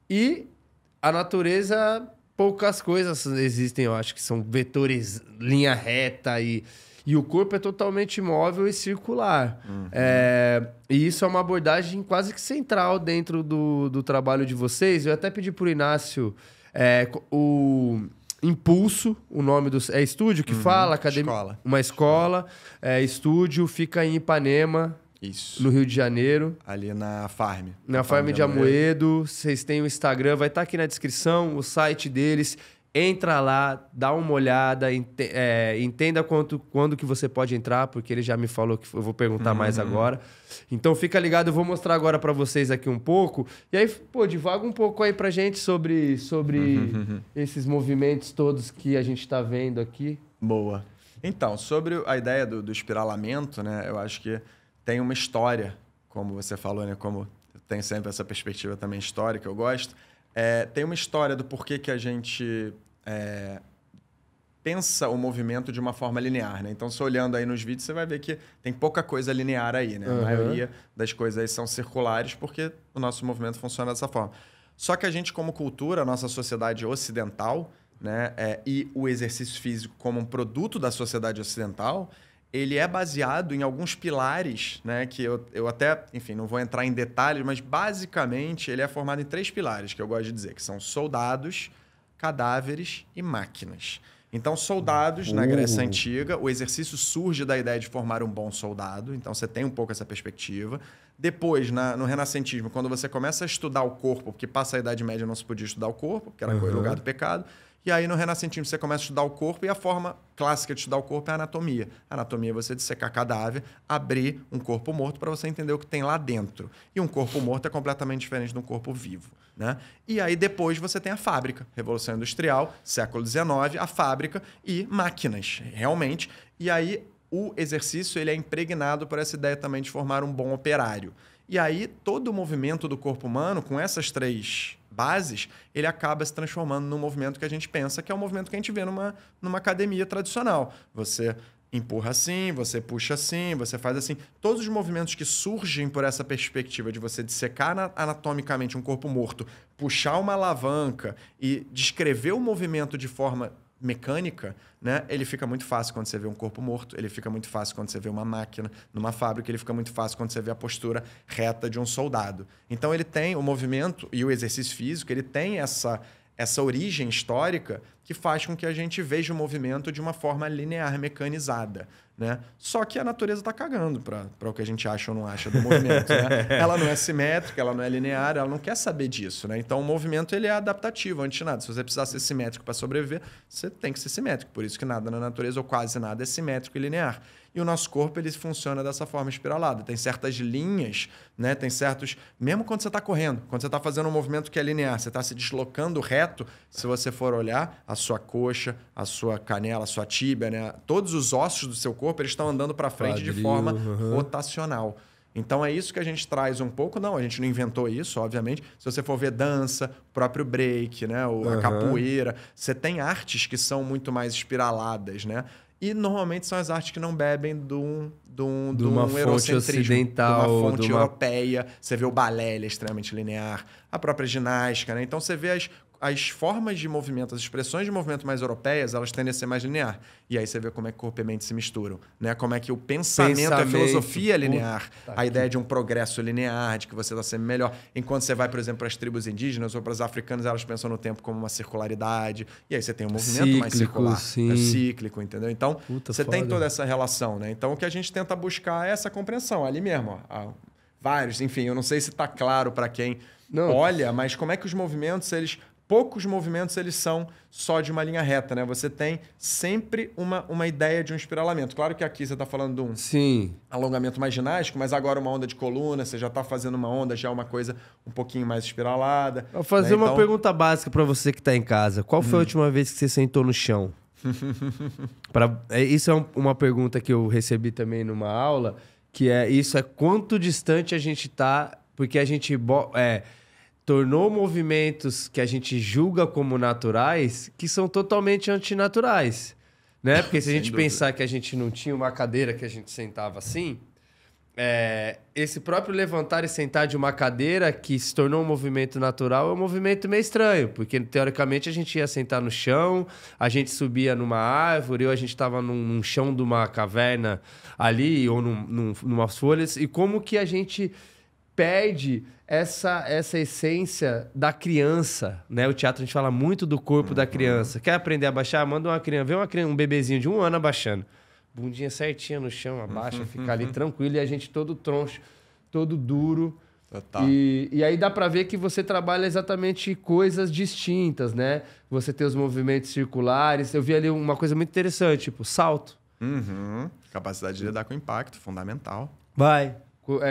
E a natureza, poucas coisas existem, eu acho, que são vetores, linha reta E o corpo é totalmente móvel e circular. E isso é uma abordagem quase que central dentro do trabalho de vocês. Eu até pedi pro Inácio o Impulso, o nome do... É estúdio que fala? Academia, escola. Uma escola. Estúdio, fica em Ipanema, Isso. no Rio de Janeiro. Ali na Farm. Na Farm de Amoedo. Vocês têm o Instagram, vai estar aqui na descrição, o site deles. Entra lá, dá uma olhada, entenda quando que você pode entrar, porque ele já me falou que eu vou perguntar mais agora. Então fica ligado, eu vou mostrar agora para vocês aqui um pouco. E aí, pô, divaga um pouco aí pra gente sobre esses movimentos todos que a gente tá vendo aqui. Boa. Então, sobre a ideia do espiralamento, né? Eu acho que tem uma história, como você falou, né? Como eu tenho sempre essa perspectiva também histórica, eu gosto. Tem uma história do porquê que a gente pensa o movimento de uma forma linear, né? Então, se olhando aí nos vídeos, você vai ver que tem pouca coisa linear aí, né? A maioria das coisas aí são circulares porque o nosso movimento funciona dessa forma. Só que a gente, como cultura, a nossa sociedade ocidental, né? E o exercício físico como um produto da sociedade ocidental, ele é baseado em alguns pilares, né? Que eu até, enfim, não vou entrar em detalhes, mas basicamente ele é formado em 3 pilares, que eu gosto de dizer, que são soldados, cadáveres e máquinas. Então, soldados, na Grécia Antiga, o exercício surge da ideia de formar um bom soldado, então você tem um pouco essa perspectiva. Depois, no renascentismo, quando você começa a estudar o corpo, porque passa a Idade Média não se podia estudar o corpo, porque era lugar do pecado. E aí, no renascentismo, você começa a estudar o corpo e a forma clássica de estudar o corpo é a anatomia. A anatomia é você dissecar cadáver, abrir um corpo morto para você entender o que tem lá dentro. E um corpo morto é completamente diferente de um corpo vivo, né? E aí, depois, você tem a fábrica. Revolução Industrial, século XIX, a fábrica e máquinas, realmente. E aí, o exercício ele é impregnado por essa ideia também de formar um bom operário. E aí, todo o movimento do corpo humano, com essas 3 bases, ele acaba se transformando num movimento que a gente pensa que é o movimento que a gente vê numa academia tradicional. Você empurra assim, você puxa assim, você faz assim. Todos os movimentos que surgem por essa perspectiva de você dissecar anatomicamente um corpo morto, puxar uma alavanca e descrever o movimento de forma mecânica, né? Ele fica muito fácil quando você vê um corpo morto, ele fica muito fácil quando você vê uma máquina numa fábrica, ele fica muito fácil quando você vê a postura reta de um soldado. Então ele tem o movimento e o exercício físico, ele tem essa origem histórica que faz com que a gente veja o movimento de uma forma linear, mecanizada, né? Só que a natureza está cagando para o que a gente acha ou não acha do movimento, né? Ela não é simétrica, ela não é linear, ela não quer saber disso, né? Então o movimento ele é adaptativo, antes de nada. Se você precisar ser simétrico para sobreviver, você tem que ser simétrico. Por isso que nada na natureza, ou quase nada, é simétrico e linear. E o nosso corpo ele funciona dessa forma espiralada. Tem certas linhas, né? Tem certos... Mesmo quando você está correndo, quando você está fazendo um movimento que é linear, você está se deslocando reto, se você for olhar, a sua coxa, a sua canela, a sua tíbia, né? Todos os ossos do seu corpo eles estão andando para frente de forma rotacional. Então é isso que a gente traz um pouco. Não, a gente não inventou isso, obviamente. Se você for ver dança, próprio break, né? A capoeira, você tem artes que são muito mais espiraladas, né? E normalmente são as artes que não bebem de um fonte ocidental, de uma fonte europeia. Você vê o balé, ele é extremamente linear. A própria ginástica, né? Então você vê as formas de movimento, as expressões de movimento mais europeias, elas tendem a ser mais linear. E aí você vê como é que corpo e mente se misturam, né? Como é que o pensamento, a filosofia é linear. A ideia de um progresso linear, de que você está sempre melhor. Enquanto você vai, por exemplo, para as tribos indígenas ou para as africanas, elas pensam no tempo como uma circularidade. E aí você tem um movimento mais circular. Sim. É cíclico, entendeu? Então, você tem toda essa relação, né? Então, o que a gente tenta buscar é essa compreensão. Ali mesmo, ó, vários, enfim, eu não sei se está claro para quem olha, mas como é que os movimentos, poucos movimentos eles são só de uma linha reta, né? Você tem sempre uma ideia de um espiralamento. Claro que aqui você está falando de um alongamento mais ginástico, mas agora uma onda de coluna, você já está fazendo uma onda, já é uma coisa um pouquinho mais espiralada. Vou fazer uma pergunta básica para você que está em casa. Qual foi a última vez que você sentou no chão? Isso é uma pergunta que eu recebi também numa aula, que isso é quanto distante a gente está, porque a gente... tornou movimentos que a gente julga como naturais que são totalmente antinaturais, né? Porque se a gente pensar que a gente não tinha uma cadeira que a gente sentava assim, esse próprio levantar e sentar de uma cadeira que se tornou um movimento natural é um movimento meio estranho, porque teoricamente a gente ia sentar no chão, a gente subia numa árvore, ou a gente estava num chão de uma caverna ali, ou numas folhas, e como que a gente perde essa essência da criança, né? O teatro a gente fala muito do corpo da criança. Quer aprender a baixar? Manda uma criança, vê um bebezinho de 1 ano abaixando. Bundinha certinha no chão, abaixa, fica ali tranquilo, e a gente todo troncho, todo duro. Total. E aí dá pra ver que você trabalha exatamente coisas distintas, né? Você tem os movimentos circulares. Eu vi ali uma coisa muito interessante, tipo salto. Capacidade de lidar com impacto, fundamental. Vai.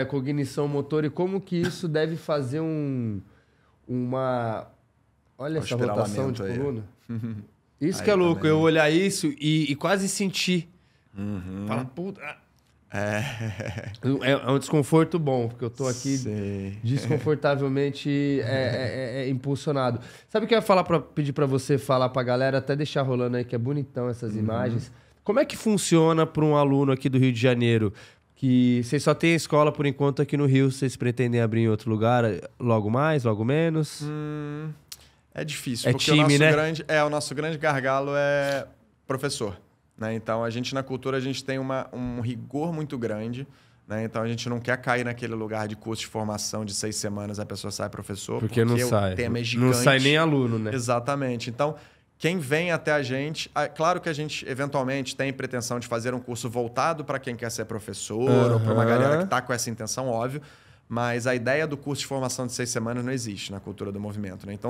Cognição motor e como que isso deve fazer uma... Olha essa rotação de coluna. Isso aí que é louco, também. Eu olhar isso e quase sentir. Fala, puta... É um desconforto bom, porque eu tô aqui desconfortavelmente impulsionado. Sabe o que eu ia falar pedir pra você falar pra galera, até deixar rolando aí, que é bonitão essas imagens. Como é que funciona para um aluno aqui do Rio de Janeiro? Que vocês só têm escola por enquanto aqui no Rio, vocês pretendem abrir em outro lugar logo mais, logo menos? É difícil, porque time, o nosso grande gargalo é professor. Né? Então, a gente na cultura, a gente tem um rigor muito grande. Né? Então, a gente não quer cair naquele lugar de curso de formação de 6 semanas, a pessoa sai professor. Porque não sai. O tema é gigante. Não sai nem aluno, né? Exatamente. Então, quem vem até a gente... Claro que a gente, eventualmente, tem pretensão de fazer um curso voltado para quem quer ser professor ou para uma galera que está com essa intenção, óbvio. Mas a ideia do curso de formação de 6 semanas não existe na cultura do movimento. Né? Então,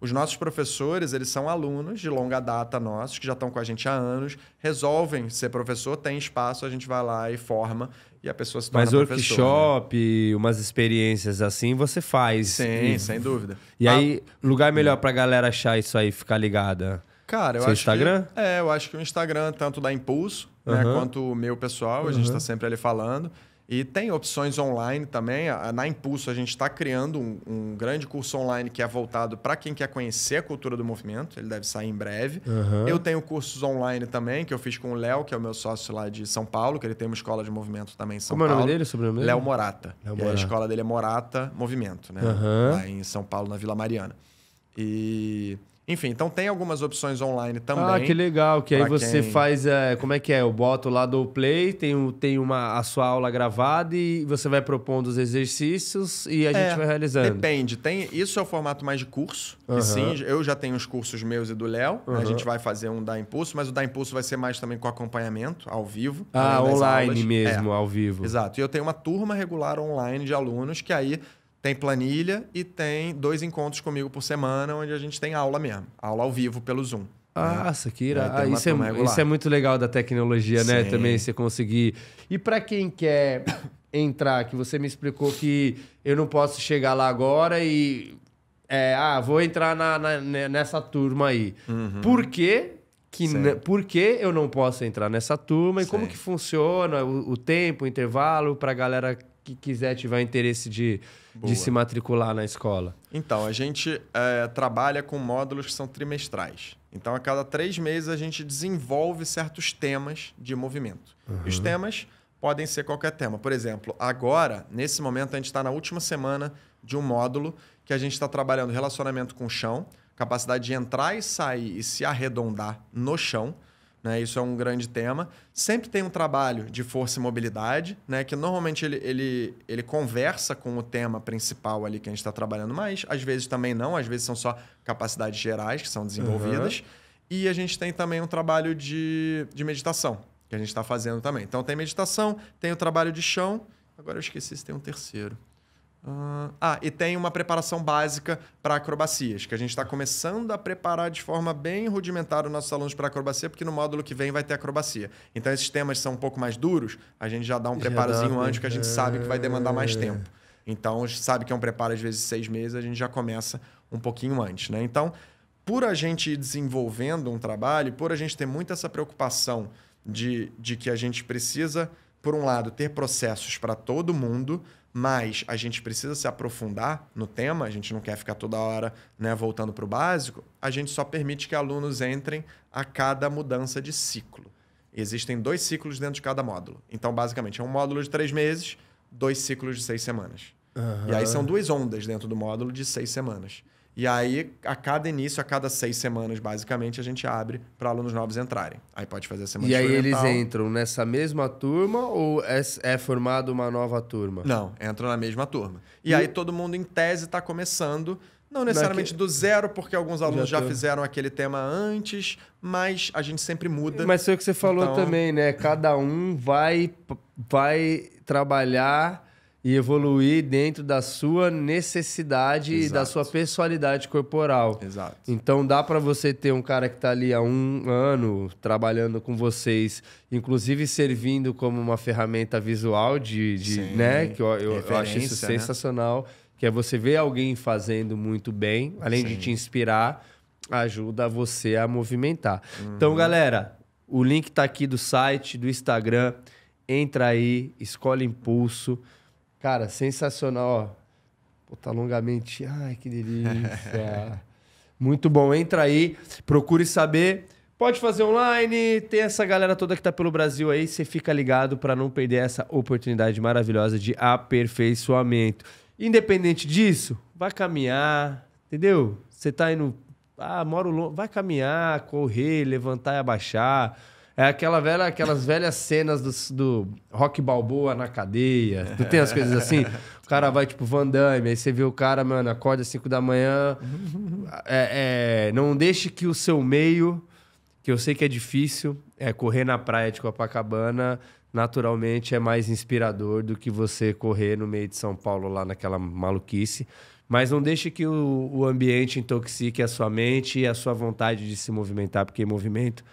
os nossos professores, eles são alunos de longa data nossos, que já estão com a gente há anos, resolvem ser professor, tem espaço, a gente vai lá e forma, e a pessoa se torna professor. Mas workshop, né? Umas experiências assim, você faz. Sim, sem dúvida. E aí, lugar melhor pra galera achar isso aí, ficar ligada? Cara, eu Seu acho Instagram? Eu acho que o Instagram, tanto da Impulso, né, quanto o meu pessoal, a gente está sempre ali falando. E tem opções online também. Na Impulso, a gente está criando um grande curso online que é voltado para quem quer conhecer a cultura do movimento. Ele deve sair em breve. Eu tenho cursos online também, que eu fiz com o Léo, que é o meu sócio lá de São Paulo, que ele tem uma escola de movimento também em São Paulo. Como é o nome dele, sobrenome dele? Léo Morata. E a escola dele é Morata Movimento, né? Lá em São Paulo, na Vila Mariana. Enfim, então tem algumas opções online também. Ah, que legal. Que aí você faz... como é que é? Eu boto lá do Play, tem a sua aula gravada e você vai propondo os exercícios e a gente vai realizando. Depende. Isso é o formato mais de curso. Que sim, eu já tenho os cursos meus e do Léo. A gente vai fazer um da Impulso, mas o da Impulso vai ser mais também com acompanhamento, ao vivo. Online mesmo, ao vivo. Exato. E eu tenho uma turma regular online de alunos que aí... Tem planilha e tem 2 encontros comigo por semana, onde a gente tem aula mesmo. Aula ao vivo pelo Zoom. Nossa, que irado. Isso é muito legal da tecnologia, né? Também você conseguir... E para quem quer entrar, que você me explicou que eu não posso chegar lá agora e... vou entrar nessa turma aí. Por quê? Por que eu não posso entrar nessa turma? E como que funciona o tempo, o intervalo, para a galera que quiser, tiver interesse de se matricular na escola? Então, a gente trabalha com módulos que são trimestrais. Então, a cada 3 meses, a gente desenvolve certos temas de movimento. Os temas podem ser qualquer tema. Por exemplo, agora, nesse momento, a gente está na última semana de um módulo que a gente está trabalhando relacionamento com o chão, capacidade de entrar e sair e se arredondar no chão. Né? Isso é um grande tema. Sempre tem um trabalho de força e mobilidade, né? Que normalmente ele conversa com o tema principal ali que a gente está trabalhando, mas às vezes também não, às vezes são só capacidades gerais que são desenvolvidas. E a gente tem também um trabalho de meditação, que a gente está fazendo também. Então tem meditação, tem o trabalho de chão, agora eu esqueci se tem um terceiro. E tem uma preparação básica para acrobacias, que a gente está começando a preparar de forma bem rudimentar os nossos alunos para acrobacia, porque no módulo que vem vai ter acrobacia. Então, esses temas são um pouco mais duros, a gente já dá um preparozinho antes, que a gente sabe que vai demandar mais tempo. Então, sabe que é um preparo, às vezes, 6 meses, a gente já começa um pouquinho antes. Né? Então, por a gente ir desenvolvendo um trabalho, por a gente ter muito essa preocupação de que a gente precisa, por um lado, ter processos para todo mundo, mas a gente precisa se aprofundar no tema, a gente não quer ficar toda hora, né, voltando para o básico, a gente só permite que alunos entrem a cada mudança de ciclo. Existem 2 ciclos dentro de cada módulo. Então, basicamente, é um módulo de 3 meses, 2 ciclos de 6 semanas. E aí são 2 ondas dentro do módulo de 6 semanas. E aí, a cada 6 semanas, basicamente, a gente abre para alunos novos entrarem. Aí pode fazer a semana E aí experimental. eles entram nessa mesma turma ou é formada uma nova turma? Não, entram na mesma turma. E aí todo mundo, em tese, está começando, não necessariamente do zero, porque alguns alunos já fizeram aquele tema antes, mas a gente sempre muda. Mas foi o que você falou Então- também, né? Cada um vai trabalhar e evoluir dentro da sua necessidade e da Exato. sua personalidade corporal. Exato. Então dá para você ter um cara que está ali há 1 ano trabalhando com vocês, inclusive servindo como uma ferramenta visual Sim. né? Que eu acho isso Referência, né? sensacional. Que é você ver alguém fazendo muito bem, além de te inspirar, ajuda você a movimentar. Então, galera, o link tá aqui do site, do Instagram. Entra aí, Escola Impulso. Cara, sensacional, ó. Pô, tá longamente. Ai, que delícia. Muito bom. Entra aí, procure saber. Pode fazer online, tem essa galera toda que tá pelo Brasil aí. Você fica ligado para não perder essa oportunidade maravilhosa de aperfeiçoamento. Independente disso, vai caminhar, entendeu? Você tá indo... moro longe. Vai caminhar, correr, levantar e abaixar. É aquelas velhas cenas do Rock Balboa na cadeia. Não tem as coisas assim? O cara vai tipo Van Damme, aí você vê o cara, mano, acorda às 5 da manhã. Não deixe que o seu meio, que eu sei que é difícil, correr na praia de Copacabana, naturalmente é mais inspirador do que você correr no meio de São Paulo lá naquela maluquice. Mas não deixe que o ambiente intoxique a sua mente e a sua vontade de se movimentar, porque movimento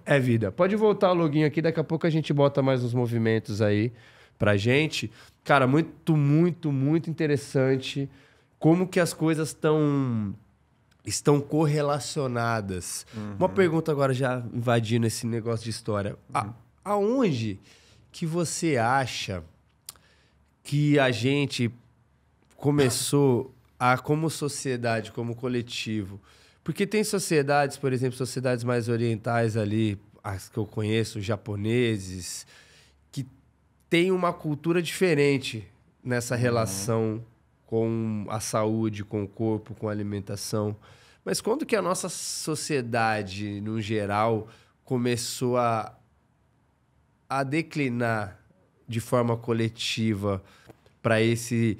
é vida. Pode voltar o login aqui, daqui a pouco a gente bota mais uns movimentos aí pra gente. Cara, muito, muito, muito interessante como que as coisas estão correlacionadas. Uma pergunta agora já invadindo esse negócio de história. Aonde que você acha que a gente começou como sociedade, como coletivo? Porque tem sociedades, por exemplo, sociedades mais orientais ali, as que eu conheço, japoneses, que tem uma cultura diferente nessa relação com a saúde, com o corpo, com a alimentação. Mas quando que a nossa sociedade, no geral, começou a declinar de forma coletiva para esse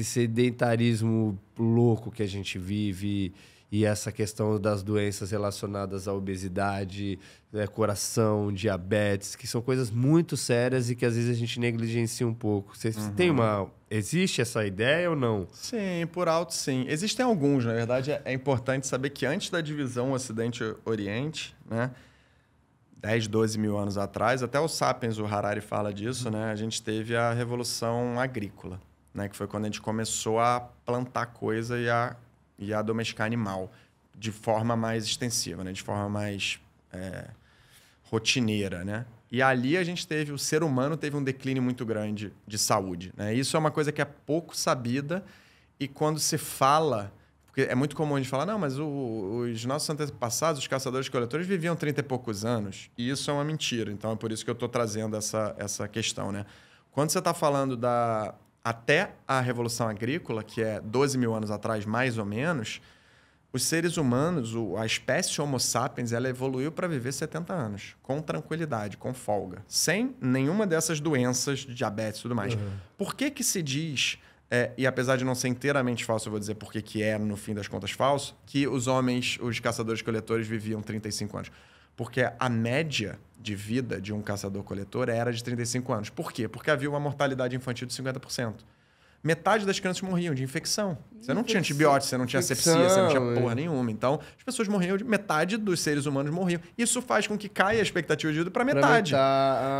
sedentarismo louco que a gente vive e essa questão das doenças relacionadas à obesidade, coração, diabetes, que são coisas muito sérias e que às vezes a gente negligencia um pouco. Você tem existe essa ideia ou não? Sim, por alto sim. Existem alguns, na verdade, é importante saber que antes da divisão Ocidente-Oriente, né, 10, 12 mil anos atrás, até o Sapiens, o Harari fala disso, né, a gente teve a Revolução Agrícola, né, que foi quando a gente começou a plantar coisa e a domesticar animal de forma mais extensiva, né, de forma mais rotineira, né? E ali o ser humano teve um declínio muito grande de saúde, né? Isso é uma coisa que é pouco sabida e quando se fala... Porque é muito comum a gente falar, não, mas os nossos antepassados, os caçadores-coletores, viviam 30 e poucos anos. E isso é uma mentira. Então, é por isso que eu estou trazendo essa questão, né? Quando você está falando até a Revolução Agrícola, que é 12 mil anos atrás, mais ou menos, os seres humanos, a espécie Homo sapiens, ela evoluiu para viver 70 anos, com tranquilidade, com folga, sem nenhuma dessas doenças, diabetes e tudo mais. Por que se diz... e apesar de não ser inteiramente falso, eu vou dizer porque que é, no fim das contas, falso, que os homens, os caçadores-coletores, viviam 35 anos. Porque a média de vida de um caçador-coletor era de 35 anos. Por quê? Porque havia uma mortalidade infantil de 50%. Metade das crianças morriam de infecção. Você não tinha antibiótico, você não tinha sepsia, você não tinha porra nenhuma. Então, as pessoas morriam, metade dos seres humanos morriam. Isso faz com que caia a expectativa de vida para metade.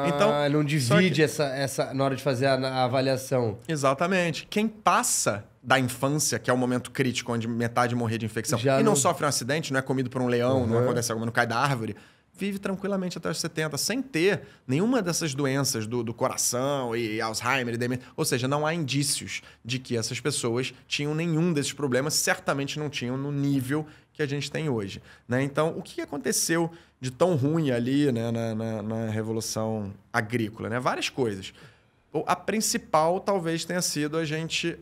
Então, não divide essa na hora de fazer a avaliação. Exatamente. Quem passa da infância, que é o momento crítico, onde metade morria de infecção, não sofre um acidente, não é comido por um leão, não acontece algo, não cai da árvore, vive tranquilamente até os 70, sem ter nenhuma dessas doenças do coração e Alzheimer e demência. Ou seja, não há indícios de que essas pessoas tinham nenhum desses problemas, certamente não tinham no nível que a gente tem hoje, né? Então, o que aconteceu de tão ruim ali, né, na Revolução Agrícola? Né? Várias coisas. a principal talvez tenha sido a gente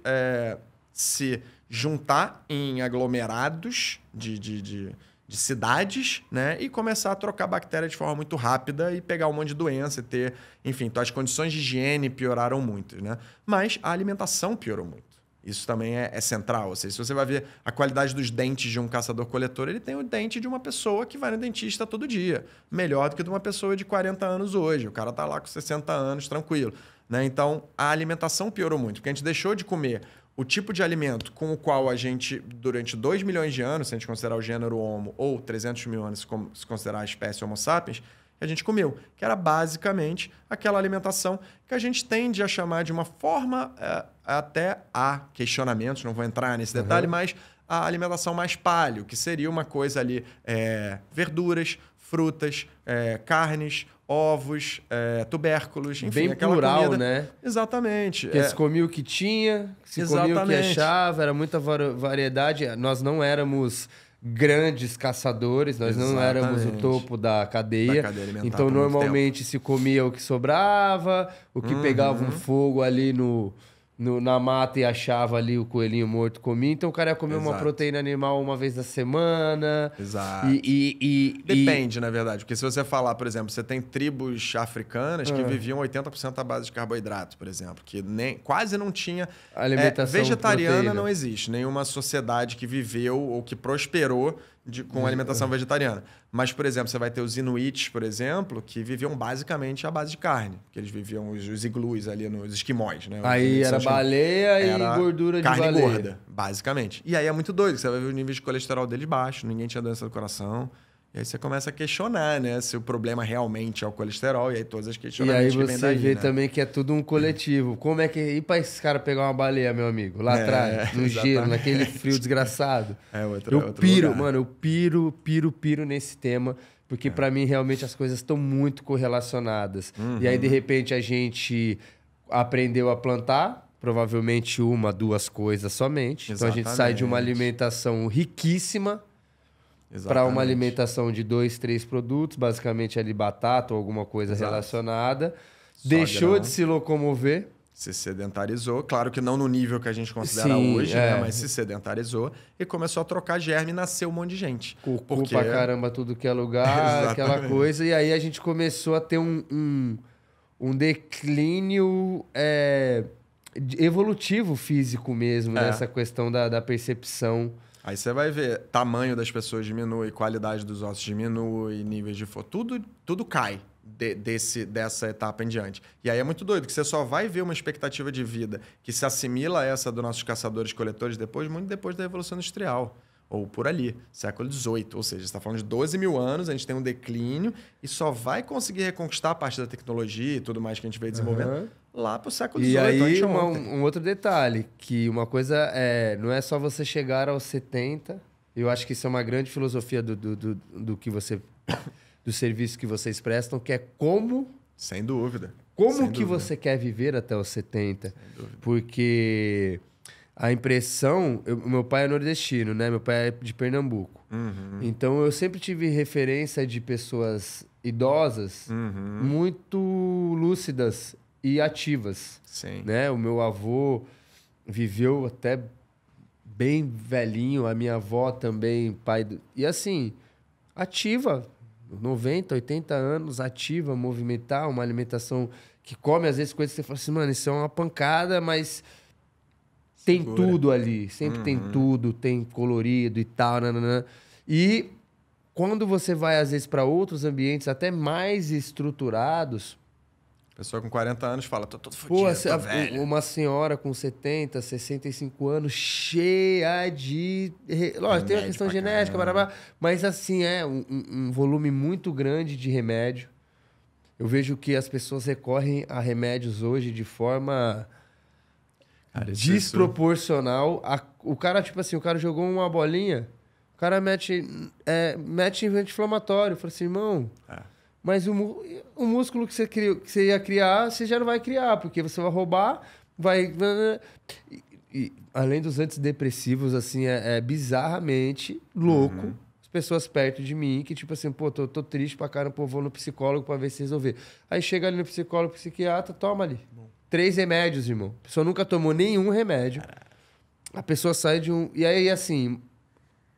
se juntar em aglomerados de cidades, né? E começar a trocar bactéria de forma muito rápida e pegar um monte de doença e ter... Enfim, então as condições de higiene pioraram muito, né? Mas a alimentação piorou muito. Isso também é central. Ou seja, se você vai ver a qualidade dos dentes de um caçador-coletor, ele tem o dente de uma pessoa que vai no dentista todo dia. Melhor do que de uma pessoa de 40 anos hoje. O cara tá lá com 60 anos, tranquilo. Né? Então, a alimentação piorou muito, porque a gente deixou de comer o tipo de alimento com o qual a gente, durante 2 milhões de anos, se a gente considerar o gênero Homo, ou 300 mil anos, se considerar a espécie Homo sapiens, que a gente comeu, que era basicamente aquela alimentação que a gente tende a chamar de uma forma, até há questionamentos, não vou entrar nesse detalhe, mas a alimentação mais paleo, que seria uma coisa ali, verduras, frutas, carnes, ovos, tubérculos, enfim, bem aquela plural, comida. né? Exatamente. Porque se comia o que tinha, se comia o que achava, era muita variedade. Nós não éramos grandes caçadores, nós não éramos o topo da cadeia. alimentar Então, normalmente, se comia o que sobrava, o que pegava um fogo ali na mata e achava ali o coelhinho morto, comia. Então, o cara ia comer uma proteína animal uma vez na semana. Exato. Depende, na verdade. Porque se você falar, por exemplo, você tem tribos africanas que viviam 80% à base de carboidrato, por exemplo. Que quase não tinha... Alimentação vegetariana proteína. não existe. Nenhuma sociedade que viveu ou que prosperou com alimentação vegetariana. Mas, por exemplo, você vai ter os inuits, por exemplo, que viviam basicamente à base de carne. Que eles viviam os iglus ali, nos esquimós, né? Aí era baleia e gordura de carne baleia. gorda, basicamente. E aí é muito doido, você vai ver o nível de colesterol deles baixo, ninguém tinha doença do coração. E aí você começa a questionar, né? Se o problema realmente é o colesterol, e aí todas as questionamentos que vem daí. E aí você vê também que é tudo um coletivo. Como é que... E pra esses caras pegar uma baleia, meu amigo? Lá atrás, no gelo, naquele frio desgraçado. Eu piro, mano, eu piro nesse tema, porque pra mim realmente as coisas estão muito correlacionadas. E aí, de repente, a gente aprendeu a plantar, provavelmente 1, 2 coisas somente. Então a gente sai de uma alimentação riquíssima para uma alimentação de 2, 3 produtos, basicamente ali batata ou alguma coisa relacionada. Deixou de se locomover. Se sedentarizou, claro que não no nível que a gente considera hoje, né? Mas se sedentarizou e começou a trocar germe e nasceu um monte de gente. Cocô pra caramba, tudo que é lugar, aquela coisa. E aí a gente começou a ter um declínio evolutivo físico mesmo, nessa questão da percepção. Aí você vai ver, tamanho das pessoas diminui, qualidade dos ossos diminui, níveis de força, tudo cai dessa etapa em diante. E aí é muito doido, que você só vai ver uma expectativa de vida que se assimila a essa dos nossos caçadores-coletores muito depois da Revolução Industrial. Ou por ali, século XVIII. Ou seja, você está falando de 12 mil anos, a gente tem um declínio e só vai conseguir reconquistar a parte da tecnologia e tudo mais que a gente veio desenvolvendo lá para o século XVIII. E aí, um outro detalhe, que uma coisa não é só você chegar aos 70, eu acho que isso é uma grande filosofia do que você... do serviço que vocês prestam, que é como... Sem dúvida. Como que você quer viver até os 70? Sem dúvida. Porque... A impressão... meu pai é nordestino, né? Meu pai é de Pernambuco. Então, eu sempre tive referência de pessoas idosas muito lúcidas e ativas. Sim. Né? O meu avô viveu até bem velhinho. A minha avó também, pai... E assim, ativa. 90, 80 anos, ativa, movimentar, uma alimentação que come às vezes coisas que você fala assim, mano, isso é uma pancada, mas... Tem tudo ali, sempre tem tudo, tem colorido e tal, nananã. E quando você vai, às vezes, para outros ambientes até mais estruturados... A pessoa com 40 anos fala, tô todo fudido, tô velho. Uma senhora com 70, 65 anos, cheia de... Lógico, tem uma questão genética, mas assim, um volume muito grande de remédio. Eu vejo que as pessoas recorrem a remédios hoje de forma... desproporcional. O cara, tipo assim, o cara jogou uma bolinha, o cara mete anti-inflamatório. Eu falei assim, irmão, mas o músculo que você ia criar, você já não vai criar, porque você vai roubar, vai... E, além dos antidepressivos, assim, é bizarramente louco. As pessoas perto de mim, que tipo assim, pô, tô triste pra caramba, pô, vou no psicólogo pra ver se resolver. Aí chega ali no psicólogo, psiquiatra, toma ali. 3 remédios, irmão. A pessoa nunca tomou nenhum remédio. A pessoa sai de um... E aí, assim,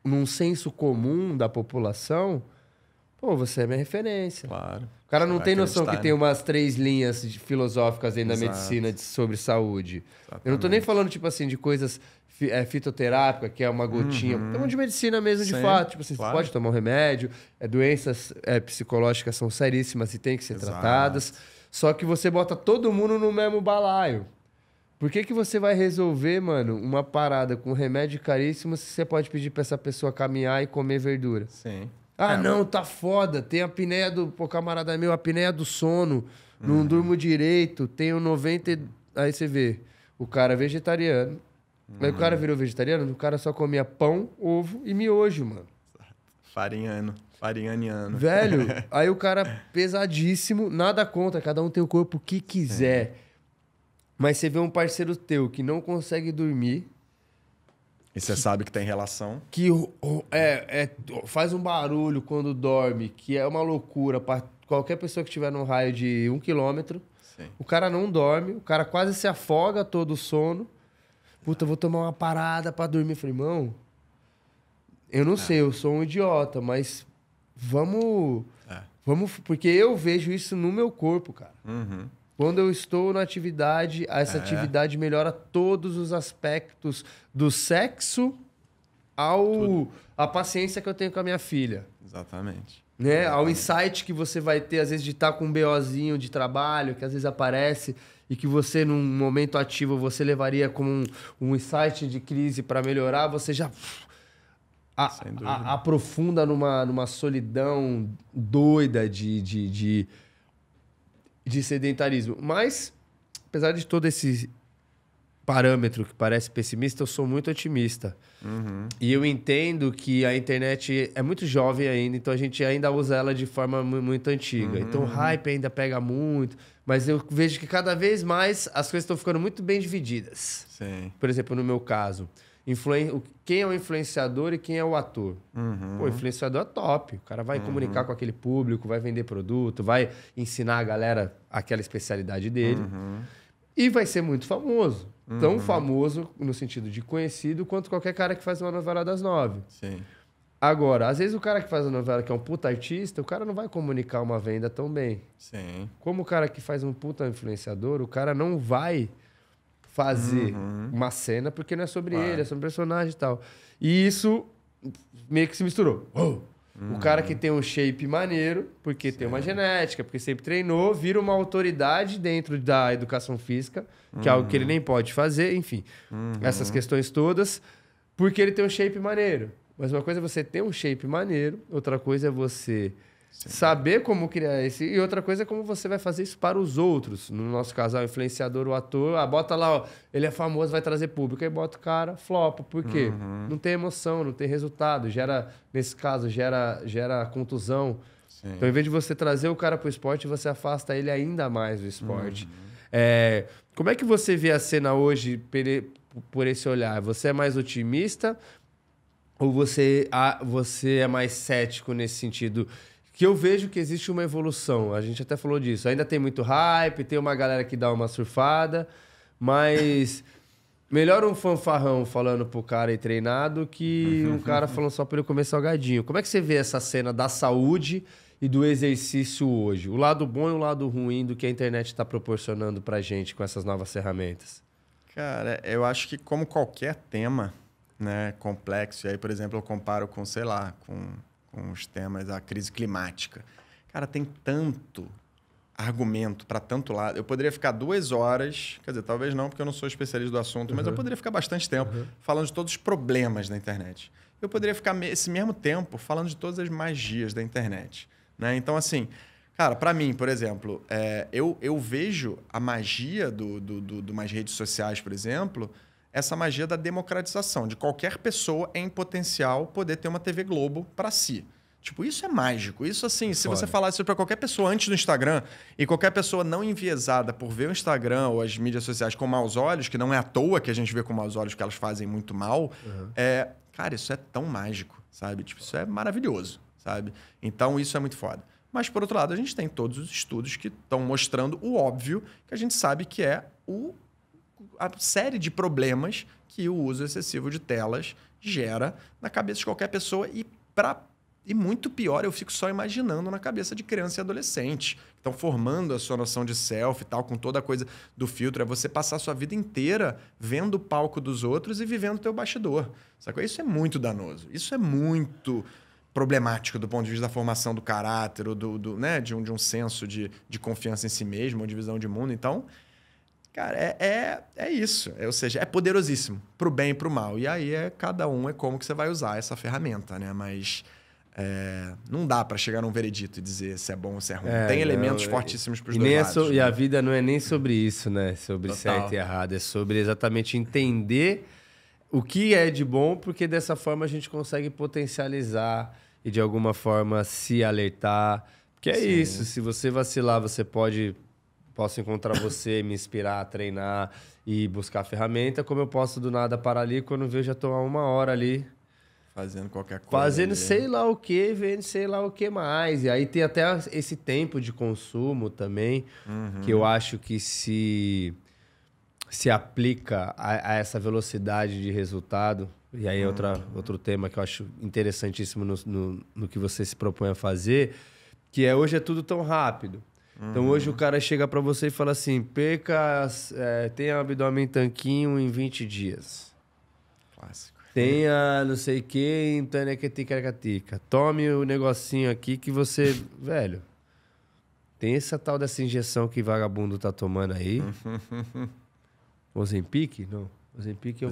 num senso comum da população, pô, você é minha referência. Claro. O cara não Vai tem noção que acreditar, tem né? umas 3 linhas filosóficas dentro da Exato. medicina sobre saúde. Exatamente. Eu não tô nem falando, tipo assim, de coisas fitoterápicas, que é uma gotinha. Tem um de medicina mesmo, de Sim, fato. Tipo assim, claro. você pode tomar um remédio. Doenças psicológicas são seríssimas e têm que ser Exato. tratadas. Só que você bota todo mundo no mesmo balaio. Por que você vai resolver, mano, uma parada com remédio caríssimo se você pode pedir pra essa pessoa caminhar e comer verdura? Sim. Ah, não, tá foda. Tem a apneia do... Pô, camarada meu, a apneia do sono. Não durmo direito. Tenho 90... Aí você vê, o cara é vegetariano. Aí o cara virou vegetariano, o cara só comia pão, ovo e miojo, mano. Farinhaniano. Velho, aí o cara pesadíssimo, nada contra, cada um tem o corpo que quiser. Mas você vê um parceiro teu que não consegue dormir, E você sabe que tem relação. que faz um barulho quando dorme, que é uma loucura para qualquer pessoa que estiver num raio de 1 quilômetro. Sim. O cara não dorme, o cara quase se afoga todo o sono. Puta, eu vou tomar uma parada pra dormir. Eu falei, irmão, eu não sei, eu sou um idiota, mas vamos... Porque eu vejo isso no meu corpo, cara. Uhum. Quando eu estou na atividade, essa atividade melhora todos os aspectos do sexo à paciência que eu tenho com a minha filha. Exatamente. Né? Ao insight que você vai ter, às vezes, de estar com um BOzinho de trabalho, que às vezes aparece, e que você, num momento ativo, você levaria como um insight de crise para melhorar, você já aprofunda numa solidão doida de sedentarismo. Mas, apesar de todo esse parâmetro que parece pessimista, eu sou muito otimista. Uhum. E eu entendo que a internet é muito jovem ainda, então a gente ainda usa ela de forma muito antiga. Então o hype ainda pega muito, mas eu vejo que cada vez mais as coisas estão ficando muito bem divididas. Sim. Por exemplo, no meu caso, quem é o influenciador e quem é o ator? Uhum. Pô, o influenciador é top. O cara vai comunicar com aquele público, vai vender produto, vai ensinar a galera aquela especialidade dele. E vai ser muito famoso. Tão famoso, no sentido de conhecido, quanto qualquer cara que faz uma novela das 9. Sim. Agora, às vezes o cara que faz a novela, que é um puta artista, o cara não vai comunicar uma venda tão bem. Sim. Como o cara que faz um puta influenciador, o cara não vai fazer uma cena porque não é sobre ele, é sobre o personagem e tal. E isso meio que se misturou. O cara que tem um shape maneiro, porque tem uma genética, porque sempre treinou, vira uma autoridade dentro da educação física, que é algo que ele nem pode fazer, enfim. Essas questões todas, porque ele tem um shape maneiro. Mas uma coisa é você ter um shape maneiro, outra coisa é você saber como criar esse... E outra coisa é como você vai fazer isso para os outros. No nosso caso, o influenciador, o ator, bota lá, ó, ele é famoso, vai trazer público. Aí bota o cara, flopa. Por quê? Não tem emoção, não tem resultado. Nesse caso, gera contusão. Sim. Então, em vez de você trazer o cara para o esporte, você afasta ele ainda mais do esporte. Como é que você vê a cena hoje por esse olhar? Você é mais otimista ou você é mais cético nesse sentido? Que eu vejo que existe uma evolução. A gente até falou disso. Ainda tem muito hype, tem uma galera que dá uma surfada, mas melhor um fanfarrão falando pro cara ir treinado que um cara falando só pra ele comer salgadinho. Como é que você vê essa cena da saúde e do exercício hoje? O lado bom e o lado ruim do que a internet está proporcionando pra gente com essas novas ferramentas? Cara, eu acho que como qualquer tema, né, complexo, e aí, por exemplo, eu comparo com, sei lá, com os temas da crise climática. Cara, tem tanto argumento para tanto lado. Eu poderia ficar 2 horas, quer dizer, talvez não, porque eu não sou especialista do assunto, mas eu poderia ficar bastante tempo falando de todos os problemas da internet. Eu poderia ficar esse mesmo tempo falando de todas as magias da internet. Né? Então, assim, cara, para mim, por exemplo, eu vejo a magia do mais redes sociais, por exemplo, essa magia da democratização, de qualquer pessoa em potencial poder ter uma TV Globo para si. Tipo, isso é mágico. Isso, assim, se você falasse para qualquer pessoa antes do Instagram e qualquer pessoa não enviesada por ver o Instagram ou as mídias sociais com maus olhos, que não é à toa que a gente vê com maus olhos que elas fazem muito mal, cara, isso é tão mágico, sabe? Tipo, isso é maravilhoso, sabe? Então, isso é muito foda. Mas, por outro lado, a gente tem todos os estudos que estão mostrando o óbvio, que a gente sabe que é a série de problemas que o uso excessivo de telas gera na cabeça de qualquer pessoa e muito pior, eu fico só imaginando na cabeça de criança e adolescente. Estão formando a sua noção de self e tal, com toda a coisa do filtro. É você passar a sua vida inteira vendo o palco dos outros e vivendo o teu bastidor. Sacou? Isso é muito danoso. Isso é muito problemático do ponto de vista da formação do caráter, ou né? de um senso de confiança em si mesmo, ou de visão de mundo. Então, cara, é isso. Ou seja, é poderosíssimo, pro bem e pro mal. E aí cada um é como que você vai usar essa ferramenta, né? Mas não dá para chegar num veredito e dizer se é bom ou se é ruim. Tem elementos fortíssimos pros dois lados. E a vida não é nem sobre isso, né? Sobre Total. certo e errado. É sobre exatamente entender o que é de bom, porque dessa forma a gente consegue potencializar e de alguma forma se alertar. Porque é isso, se você vacilar, posso encontrar você, me inspirar, treinar e buscar ferramenta, como eu posso do nada parar ali quando vejo já tomar 1 hora ali. Fazendo qualquer coisa. Fazendo ali. sei lá o que, vendo sei lá o que mais. E aí tem até esse tempo de consumo também, que eu acho que se aplica a essa velocidade de resultado. E aí outro tema que eu acho interessantíssimo no que você se propõe a fazer, que hoje é tudo tão rápido. Então hoje o cara chega pra você e fala assim, tenha abdômen tanquinho em 20 dias. Clássico. Tenha não sei o que em tanequetica. Tome o negocinho aqui que você... Velho, tem essa tal dessa injeção que vagabundo tá tomando aí. Ozempic? Não. Ozempic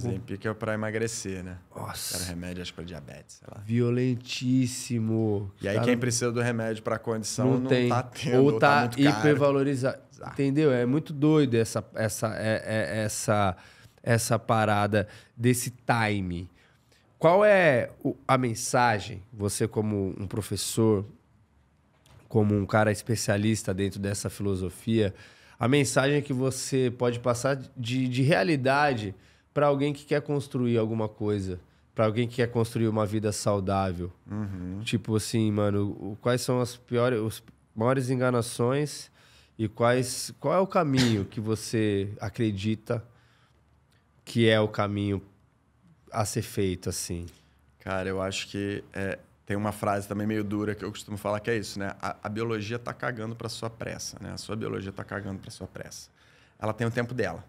é pra emagrecer, né? Nossa. Era remédio, acho, pra diabetes, sei lá. Violentíssimo. E aí quem precisa do remédio pra condição não tem. tá tendo, ou tá muito caro. hipervalorizado. Entendeu? É muito doido essa parada desse time. Qual é a mensagem, você como um professor, como um cara especialista dentro dessa filosofia, a mensagem que você pode passar de realidade para alguém que quer construir alguma coisa, para alguém que quer construir uma vida saudável? Tipo assim, mano, quais são as maiores enganações e qual é o caminho que você acredita que é o caminho a ser feito, assim? Cara, eu acho que tem uma frase também meio dura que eu costumo falar que é isso, né? A biologia tá cagando pra sua pressa, né? A sua biologia tá cagando pra sua pressa. Ela tem o tempo dela.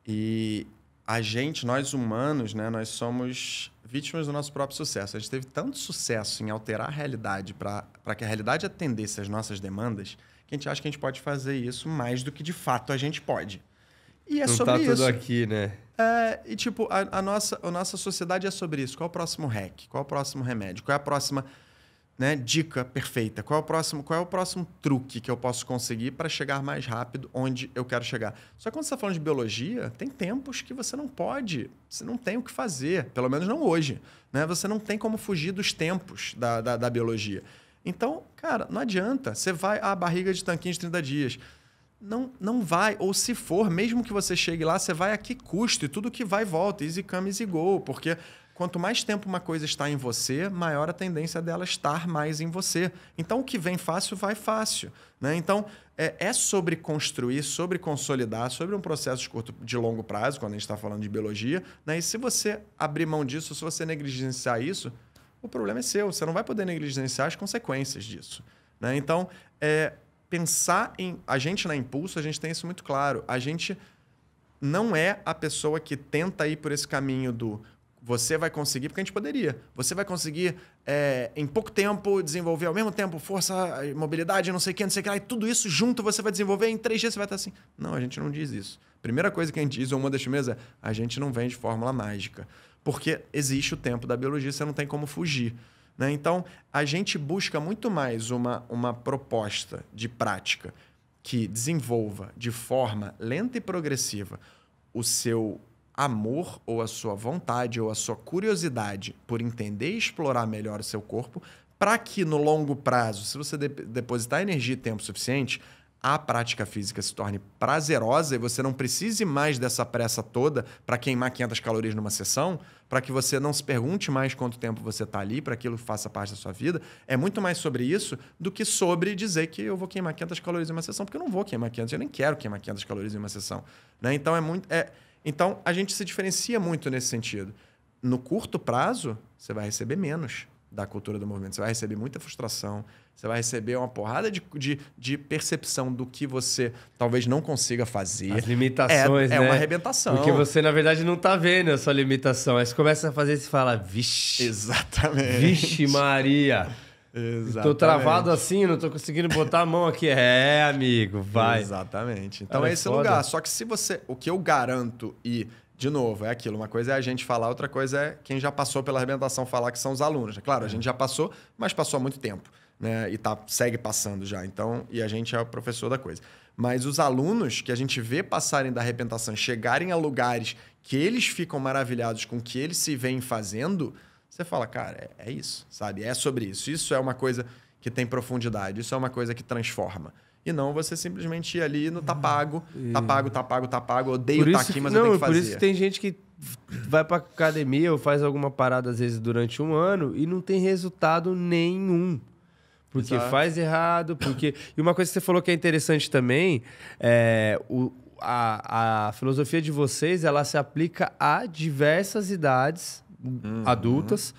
E nós humanos, né? Nós somos vítimas do nosso próprio sucesso. A gente teve tanto sucesso em alterar a realidade para que a realidade atendesse às nossas demandas, que a gente acha que a gente pode fazer isso mais do que de fato a gente pode. E é sobre isso. Não tá tudo aqui, né? E tipo, a nossa sociedade é sobre isso. Qual é o próximo hack? Qual é o próximo remédio? Qual é a próxima, né, dica perfeita? Qual é o próximo truque que eu posso conseguir para chegar mais rápido onde eu quero chegar? Só que quando você está falando de biologia, tem tempos que você não pode, você não tem o que fazer, pelo menos não hoje, né? Você não tem como fugir dos tempos da biologia. Então, cara, não adianta. Você vai à barriga de tanquinho de 30 dias. Não vai, ou se for, mesmo que você chegue lá, você vai a que custo? E tudo que vai e volta, easy come, easy go. Porque quanto mais tempo uma coisa está em você, maior a tendência dela estar mais em você. Então, o que vem fácil, vai fácil, né? Então, é sobre construir, sobre consolidar, sobre um processo de longo prazo, quando a gente está falando de biologia, né? E se você abrir mão disso, se você negligenciar isso, o problema é seu. Você não vai poder negligenciar as consequências disso, né? Então, pensar em... A gente na Impulso, a gente tem isso muito claro. A gente não é a pessoa que tenta ir por esse caminho do você vai conseguir, porque a gente poderia. Você vai conseguir, em pouco tempo, desenvolver ao mesmo tempo força, mobilidade, não sei o que, lá, e tudo isso junto você vai desenvolver, em 3 dias você vai estar assim. Não, a gente não diz isso. Primeira coisa que a gente diz, ou uma das primeiras, é a gente não vende fórmula mágica. Porque existe o tempo da biologia, você não tem como fugir, né? Então, a gente busca muito mais uma proposta de prática que desenvolva de forma lenta e progressiva o seu amor ou a sua vontade ou a sua curiosidade por entender e explorar melhor o seu corpo, para que no longo prazo, se você depositar energia e tempo suficiente, a prática física se torne prazerosa e você não precise mais dessa pressa toda para queimar 500 calorias numa sessão, para que você não se pergunte mais quanto tempo você está ali, para que aquilo faça parte da sua vida, é muito mais sobre isso do que sobre dizer que eu vou queimar 500 calorias em uma sessão, porque eu não vou queimar 500, eu nem quero queimar 500 calorias em uma sessão. Né? Então, então, a gente se diferencia muito nesse sentido. No curto prazo, você vai receber menos da cultura do movimento. Você vai receber muita frustração, você vai receber uma porrada de percepção do que você talvez não consiga fazer. As limitações, né? É uma arrebentação. Porque você, na verdade, não tá vendo a sua limitação. Aí você começa a fazer e você fala, vixe. Exatamente. Vixe Maria. Exatamente. Tô travado assim, não tô conseguindo botar a mão aqui. É, amigo, vai. Exatamente. Então Cara, é esse foda. lugar. Só que se você... O que eu garanto e... De novo, é aquilo. Uma coisa é a gente falar, outra coisa é quem já passou pela arrebentação falar, que são os alunos. Claro, a gente já passou, mas passou há muito tempo. Né? E segue passando já. Então, e a gente é o professor da coisa. Mas os alunos que a gente vê passarem da arrebentação, chegarem a lugares que eles ficam maravilhados com o que eles se veem fazendo, você fala, cara, é isso, sabe? É sobre isso. Isso é uma coisa que tem profundidade. Isso é uma coisa que transforma. E não você simplesmente ir ali no tá pago, odeio estar aqui, mas eu tenho que fazer. Por isso que tem gente que vai pra academia ou faz alguma parada, às vezes, durante um ano e não tem resultado nenhum. Porque faz errado, porque... E uma coisa que você falou que é interessante também, a filosofia de vocês, ela se aplica a diversas idades adultas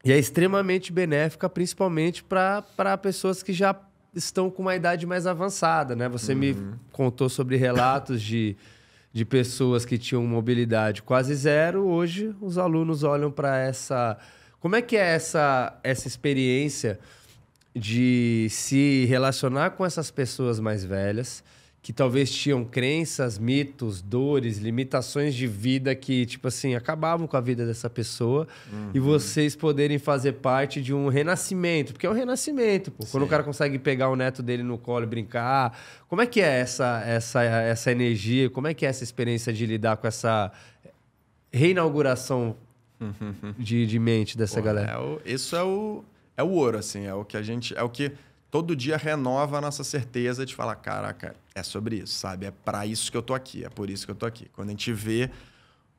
e é extremamente benéfica, principalmente para pessoas que já estão com uma idade mais avançada, né? Você me contou sobre relatos de pessoas que tinham mobilidade quase zero. Hoje, os alunos olham para essa... Como é que é essa experiência de se relacionar com essas pessoas mais velhas, que talvez tinham crenças, mitos, dores, limitações de vida que, tipo assim, acabavam com a vida dessa pessoa e vocês poderem fazer parte de um renascimento, porque é um renascimento, pô. Quando o cara consegue pegar o neto dele no colo e brincar, como é que é essa energia, como é que é essa experiência de lidar com essa reinauguração de mente dessa galera? Isso é o ouro, assim, é o que todo dia renova a nossa certeza de falar, caraca, é sobre isso, sabe? É para isso que eu tô aqui, é por isso que eu tô aqui. Quando a gente vê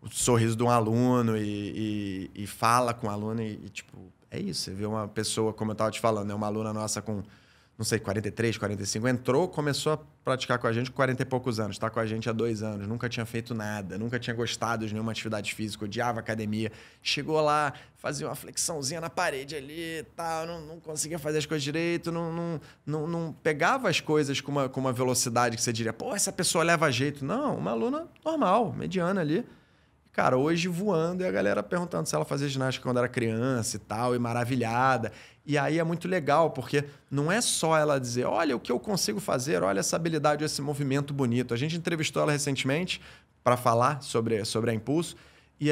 o sorriso de um aluno e fala com o aluno e, tipo, é isso. Você vê uma pessoa, como eu tava te falando, né? Uma aluna nossa com, não sei, 43, 45, entrou, começou a praticar com a gente com 40 e poucos anos, tá com a gente há 2 anos, nunca tinha feito nada, nunca tinha gostado de nenhuma atividade física, odiava academia. Chegou lá, fazia uma flexãozinha na parede ali e tal, não conseguia fazer as coisas direito, não pegava as coisas com uma velocidade que você diria, pô, essa pessoa leva jeito. Não, uma aluna normal, mediana ali. Cara, hoje voando e a galera perguntando se ela fazia ginástica quando era criança e tal, e maravilhada. E aí é muito legal, porque não é só ela dizer, olha o que eu consigo fazer, olha essa habilidade, esse movimento bonito. A gente entrevistou ela recentemente para falar sobre a Impulso, e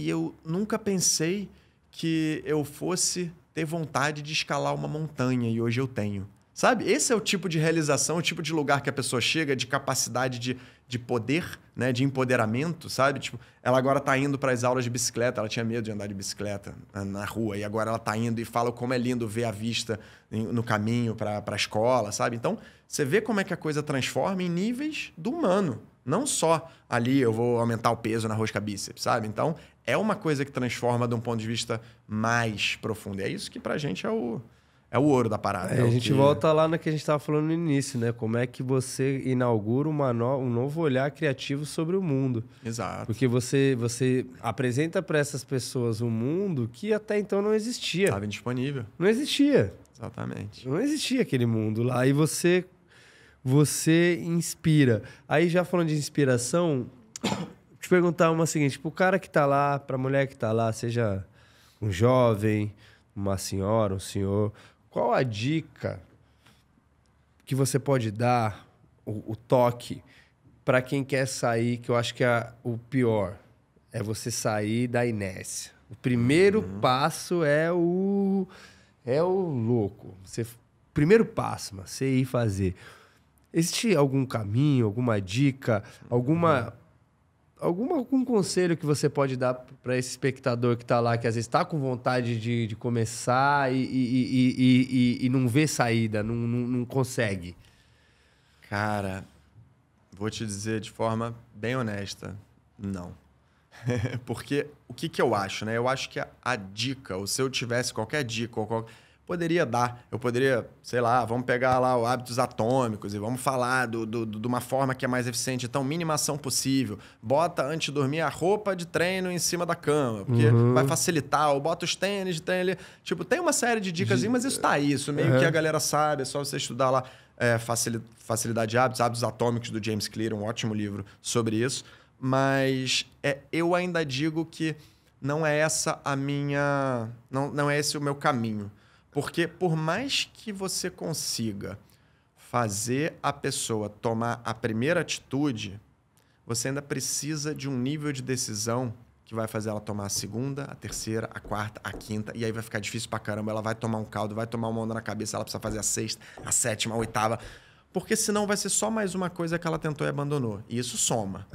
eu nunca pensei que eu fosse ter vontade de escalar uma montanha, e hoje eu tenho. Sabe? Esse é o tipo de realização, o tipo de lugar que a pessoa chega, de capacidade de poder, né? De empoderamento, sabe? Tipo, ela agora está indo para as aulas de bicicleta, ela tinha medo de andar de bicicleta na rua, e agora ela está indo e fala como é lindo ver a vista no caminho para a escola, sabe? Então, você vê como é que a coisa transforma em níveis do humano. Não só ali eu vou aumentar o peso na rosca bíceps, sabe? Então, é uma coisa que transforma de um ponto de vista mais profundo. E é isso que pra gente é o ouro da parada. A gente volta lá no que a gente estava falando no início, né? Como é que você inaugura um novo olhar criativo sobre o mundo. Exato. Porque você apresenta para essas pessoas um mundo que até então não existia. Estava indisponível. Não existia. Exatamente. Não existia aquele mundo lá. E você inspira. Aí, já falando de inspiração, te perguntar uma seguinte. Pro cara que tá lá, pra mulher que tá lá, seja um jovem, uma senhora, um senhor... Qual a dica que você pode dar, o toque, para quem quer sair, que eu acho que é o pior, é você sair da inércia. O primeiro passo é o louco. Primeiro passo, mas você ir fazer. Existe algum caminho, alguma dica, alguma algum conselho que você pode dar para esse espectador que tá lá, que às vezes tá com vontade de começar e não vê saída, não consegue? Cara, vou te dizer de forma bem honesta, não. Porque o que eu acho, né? Eu acho que a dica, ou se eu tivesse qualquer dica, poderia dar. Eu poderia, sei lá, vamos pegar lá o Hábitos Atômicos e vamos falar de uma forma que é mais eficiente. Então, mínima ação possível. Bota antes de dormir a roupa de treino em cima da cama, porque vai facilitar. Ou bota os tênis de treino ali. Tipo, tem uma série de dicas, mas isso tá aí. Isso meio que a galera sabe, é só você estudar lá Facilidade de Hábitos, Hábitos Atômicos do James Clear, um ótimo livro sobre isso. Mas eu ainda digo que não é essa a minha... Não é esse o meu caminho. Porque por mais que você consiga fazer a pessoa tomar a primeira atitude, você ainda precisa de um nível de decisão que vai fazer ela tomar a segunda, a terceira, a quarta, a quinta, e aí vai ficar difícil pra caramba. Ela vai tomar um caldo, vai tomar uma onda na cabeça, ela precisa fazer a sexta, a sétima, a oitava... Porque senão vai ser só mais uma coisa que ela tentou e abandonou. E isso soma.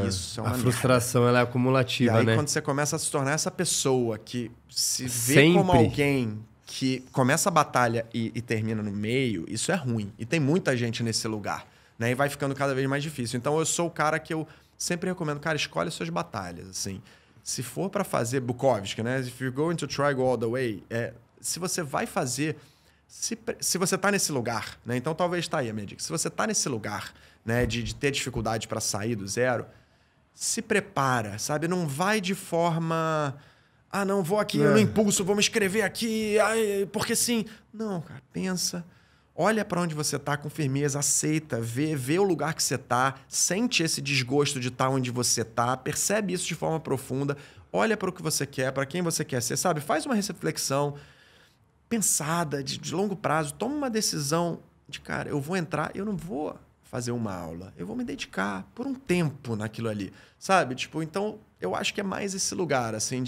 Isso é uma A frustração ela é acumulativa, e aí, né? quando você começa a se tornar essa pessoa que se vê Sempre. como alguém que começa a batalha e termina no meio, isso é ruim. E tem muita gente nesse lugar. Né? E vai ficando cada vez mais difícil. Então, eu sou o cara que eu sempre recomendo, cara, escolhe suas batalhas. Assim. Se for para fazer Bukowski, né? If you're going to try, go all the way. Se você vai fazer... Se você está nesse lugar, né? Então talvez está aí a minha dica. Se você está nesse lugar, né, de ter dificuldade para sair do zero, se prepara, sabe? Não vai de forma... Ah, não, vou aqui no impulso, vou me inscrever aqui, porque sim. Não, cara, pensa. Olha para onde você está com firmeza, aceita, vê o lugar que você está, sente esse desgosto de estar onde você está, percebe isso de forma profunda, olha para o que você quer, para quem você quer ser, sabe? Faz uma reflexão pensada, de longo prazo, toma uma decisão de, cara, eu vou entrar, eu não vou fazer uma aula, eu vou me dedicar por um tempo naquilo ali, sabe? Tipo, então, eu acho que é mais esse lugar, assim,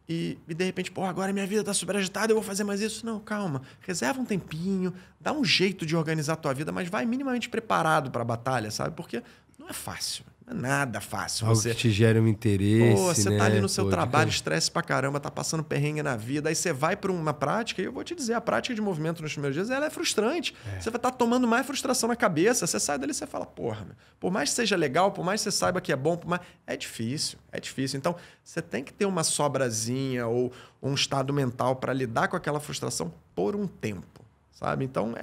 e de repente, pô, agora minha vida tá super agitada, eu vou fazer mais isso. Não, calma, reserva um tempinho, dá um jeito de organizar a tua vida, mas vai minimamente preparado para a batalha, sabe? Porque não é fácil. Não é nada fácil. Algo que te gera um interesse, pô, você né? tá ali no seu trabalho, estresse pra caramba, tá passando perrengue na vida, aí você vai pra uma prática, e eu vou te dizer, a prática de movimento nos primeiros dias, ela é frustrante. Você vai estar tomando mais frustração na cabeça, você sai dali e você fala, porra, meu, por mais que seja legal, por mais que você saiba que é bom, é difícil, é difícil. Então, você tem que ter uma sobrazinha ou um estado mental para lidar com aquela frustração por um tempo, sabe? Então,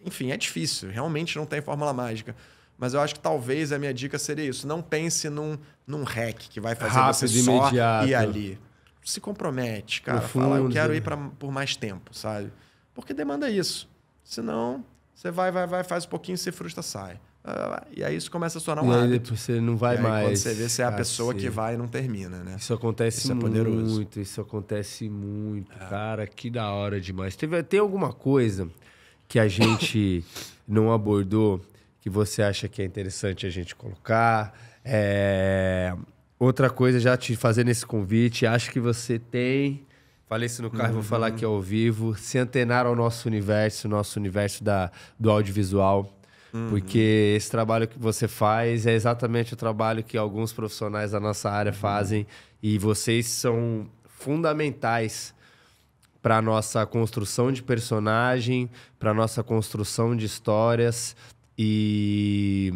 enfim, é difícil, realmente não tem fórmula mágica. Mas eu acho que talvez a minha dica seria isso. Não pense num hack que vai fazer rápido, você só imediato. ir ali. Se compromete, cara. Profundo, Fala, eu quero ir por mais tempo, sabe? Porque demanda isso. Senão, você vai, faz um pouquinho, se frustra, sai. E aí isso começa a se tornar um hábito. Depois você não vai mais. Quando você vê, você é a pessoa que vai e não termina, né? Isso acontece muito, poderoso. Isso acontece muito. Cara, que da hora demais. Tem alguma coisa que a gente não abordou que você acha que é interessante a gente colocar? Outra coisa, já te fazendo esse convite, acho que você tem... Falei isso no carro, vou falar aqui ao vivo. Se antenar ao nosso universo do audiovisual. Porque esse trabalho que você faz é exatamente o trabalho que alguns profissionais da nossa área fazem. E vocês são fundamentais para a nossa construção de personagem, para a nossa construção de histórias e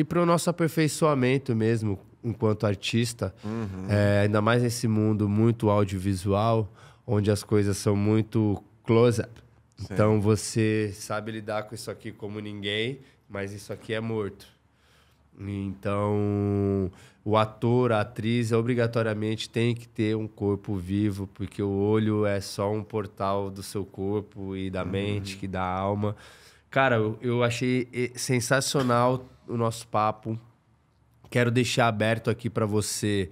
para o nosso aperfeiçoamento mesmo enquanto artista. Ainda mais nesse mundo muito audiovisual, onde as coisas são muito close-up. Então você sabe lidar com isso aqui como ninguém, mas isso aqui é morto. Então o ator, a atriz, obrigatoriamente tem que ter um corpo vivo, porque o olho é só um portal do seu corpo e da mente, que da alma. Cara, eu achei sensacional o nosso papo. Quero deixar aberto aqui para você,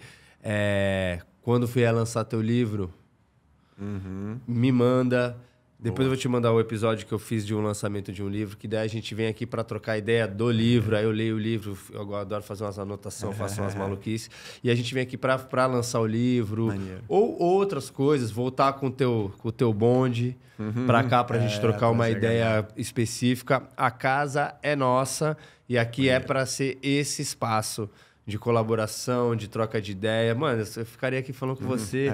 quando vier lançar teu livro, me manda. Depois eu vou te mandar o episódio que eu fiz de um lançamento de um livro, que daí a gente vem aqui para trocar ideia do livro. Aí eu leio o livro, eu adoro fazer umas anotações, faço umas maluquices. E a gente vem aqui para lançar o livro. Maneiro. Ou outras coisas, voltar com o teu bonde para cá para a gente trocar uma ideia específica. A casa é nossa e aqui é para ser esse espaço de colaboração, de troca de ideia. Mano, eu ficaria aqui falando com você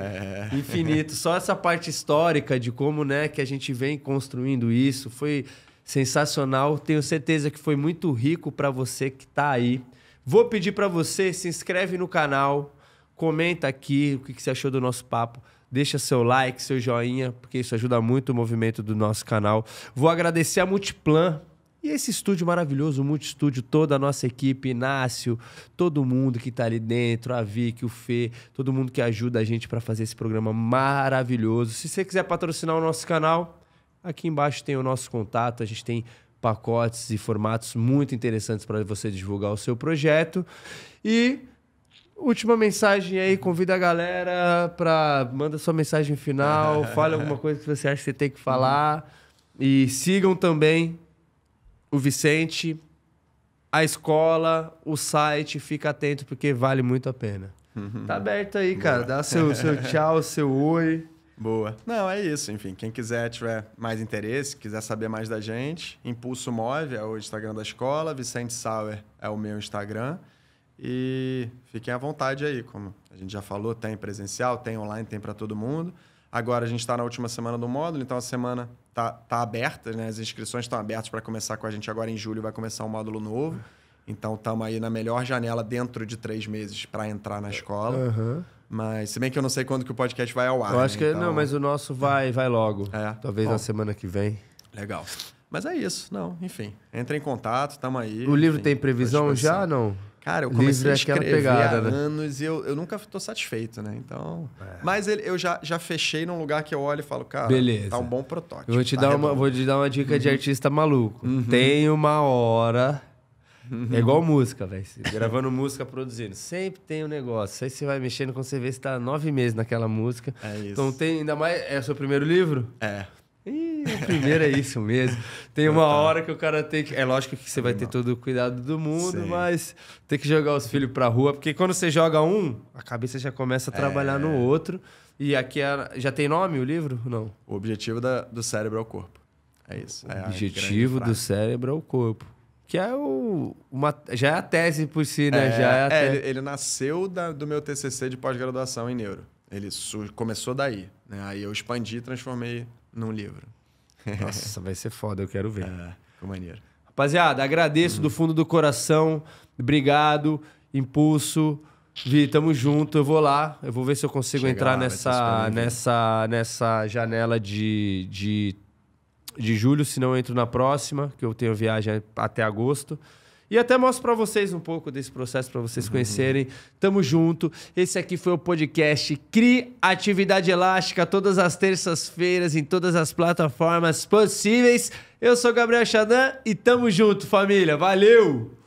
infinito. Só essa parte histórica de como, né, que a gente vem construindo isso foi sensacional. Tenho certeza que foi muito rico para você que tá aí. Vou pedir para você, se inscreve no canal, comenta aqui o que você achou do nosso papo. Deixa seu like, seu joinha, porque isso ajuda muito o movimento do nosso canal. Vou agradecer a Multiplan e esse estúdio maravilhoso, o Multistúdio, toda a nossa equipe, Inácio, todo mundo que tá ali dentro, a Vicky, o Fê, todo mundo que ajuda a gente para fazer esse programa maravilhoso. Se você quiser patrocinar o nosso canal, aqui embaixo tem o nosso contato, a gente tem pacotes e formatos muito interessantes para você divulgar o seu projeto. E última mensagem aí, convida a galera para... Manda sua mensagem final, fale alguma coisa que você acha que você tem que falar. E sigam também o Vicente, a escola, o site. Fica atento porque vale muito a pena. Tá aberto aí, cara. Dá seu tchau, seu oi. Boa. Não, é isso. Enfim, quem tiver mais interesse, quiser saber mais da gente, Impulso Move é o Instagram da escola, Vicente Sauer é o meu Instagram. E fiquem à vontade aí, como a gente já falou, tem presencial, tem online, tem para todo mundo. Agora a gente está na última semana do módulo, então a semana tá aberta, né? As inscrições estão abertas para começar com a gente agora em julho, vai começar um módulo novo. Então estamos aí na melhor janela dentro de 3 meses para entrar na escola. Mas se bem que eu não sei quando que o podcast vai ao ar. Eu acho que então... não, mas o nosso vai logo. Talvez na semana que vem. Legal. Mas é isso, não, enfim. Entre em contato, estamos aí. O livro tem previsão já, não? Cara, eu comecei a escrever há anos e eu nunca estou satisfeito, né? Então... Mas eu já fechei num lugar que eu olho e falo, cara, beleza, tá um bom protótipo. Eu vou te dar uma dica de artista maluco. Tem uma hora... É igual música, velho. Gravando música, produzindo. Sempre tem um negócio. Aí você vai mexendo quando você vê se tá 9 meses naquela música. É isso. Então tem ainda mais... É o seu primeiro livro? É. Ih, o primeiro é isso mesmo. Tem uma hora que o cara tem que... É lógico que você vai ter todo o cuidado do mundo, mas tem que jogar os filhos pra rua. Porque quando você joga um, a cabeça já começa a trabalhar no outro. E aqui já tem nome o livro? Não. O objetivo do cérebro é o corpo. É isso. O objetivo do cérebro é o corpo. Que é já é a tese por si, né? Ele nasceu do meu TCC de pós-graduação em neuro. Ele começou daí, né? Aí eu expandi e transformei num livro. Nossa, vai ser foda, eu quero ver. Ficou maneiro. Rapaziada, agradeço do fundo do coração. Obrigado, Impulso. Vi, tamo junto. Eu vou lá, eu vou ver se eu consigo entrar nessa janela de julho, se não eu entro na próxima, que eu tenho viagem até agosto. E até mostro para vocês um pouco desse processo, para vocês conhecerem. Tamo junto. Esse aqui foi o podcast Criatividade Elástica, todas as terças-feiras, em todas as plataformas possíveis. Eu sou Gabriel Chadan e tamo junto, família. Valeu!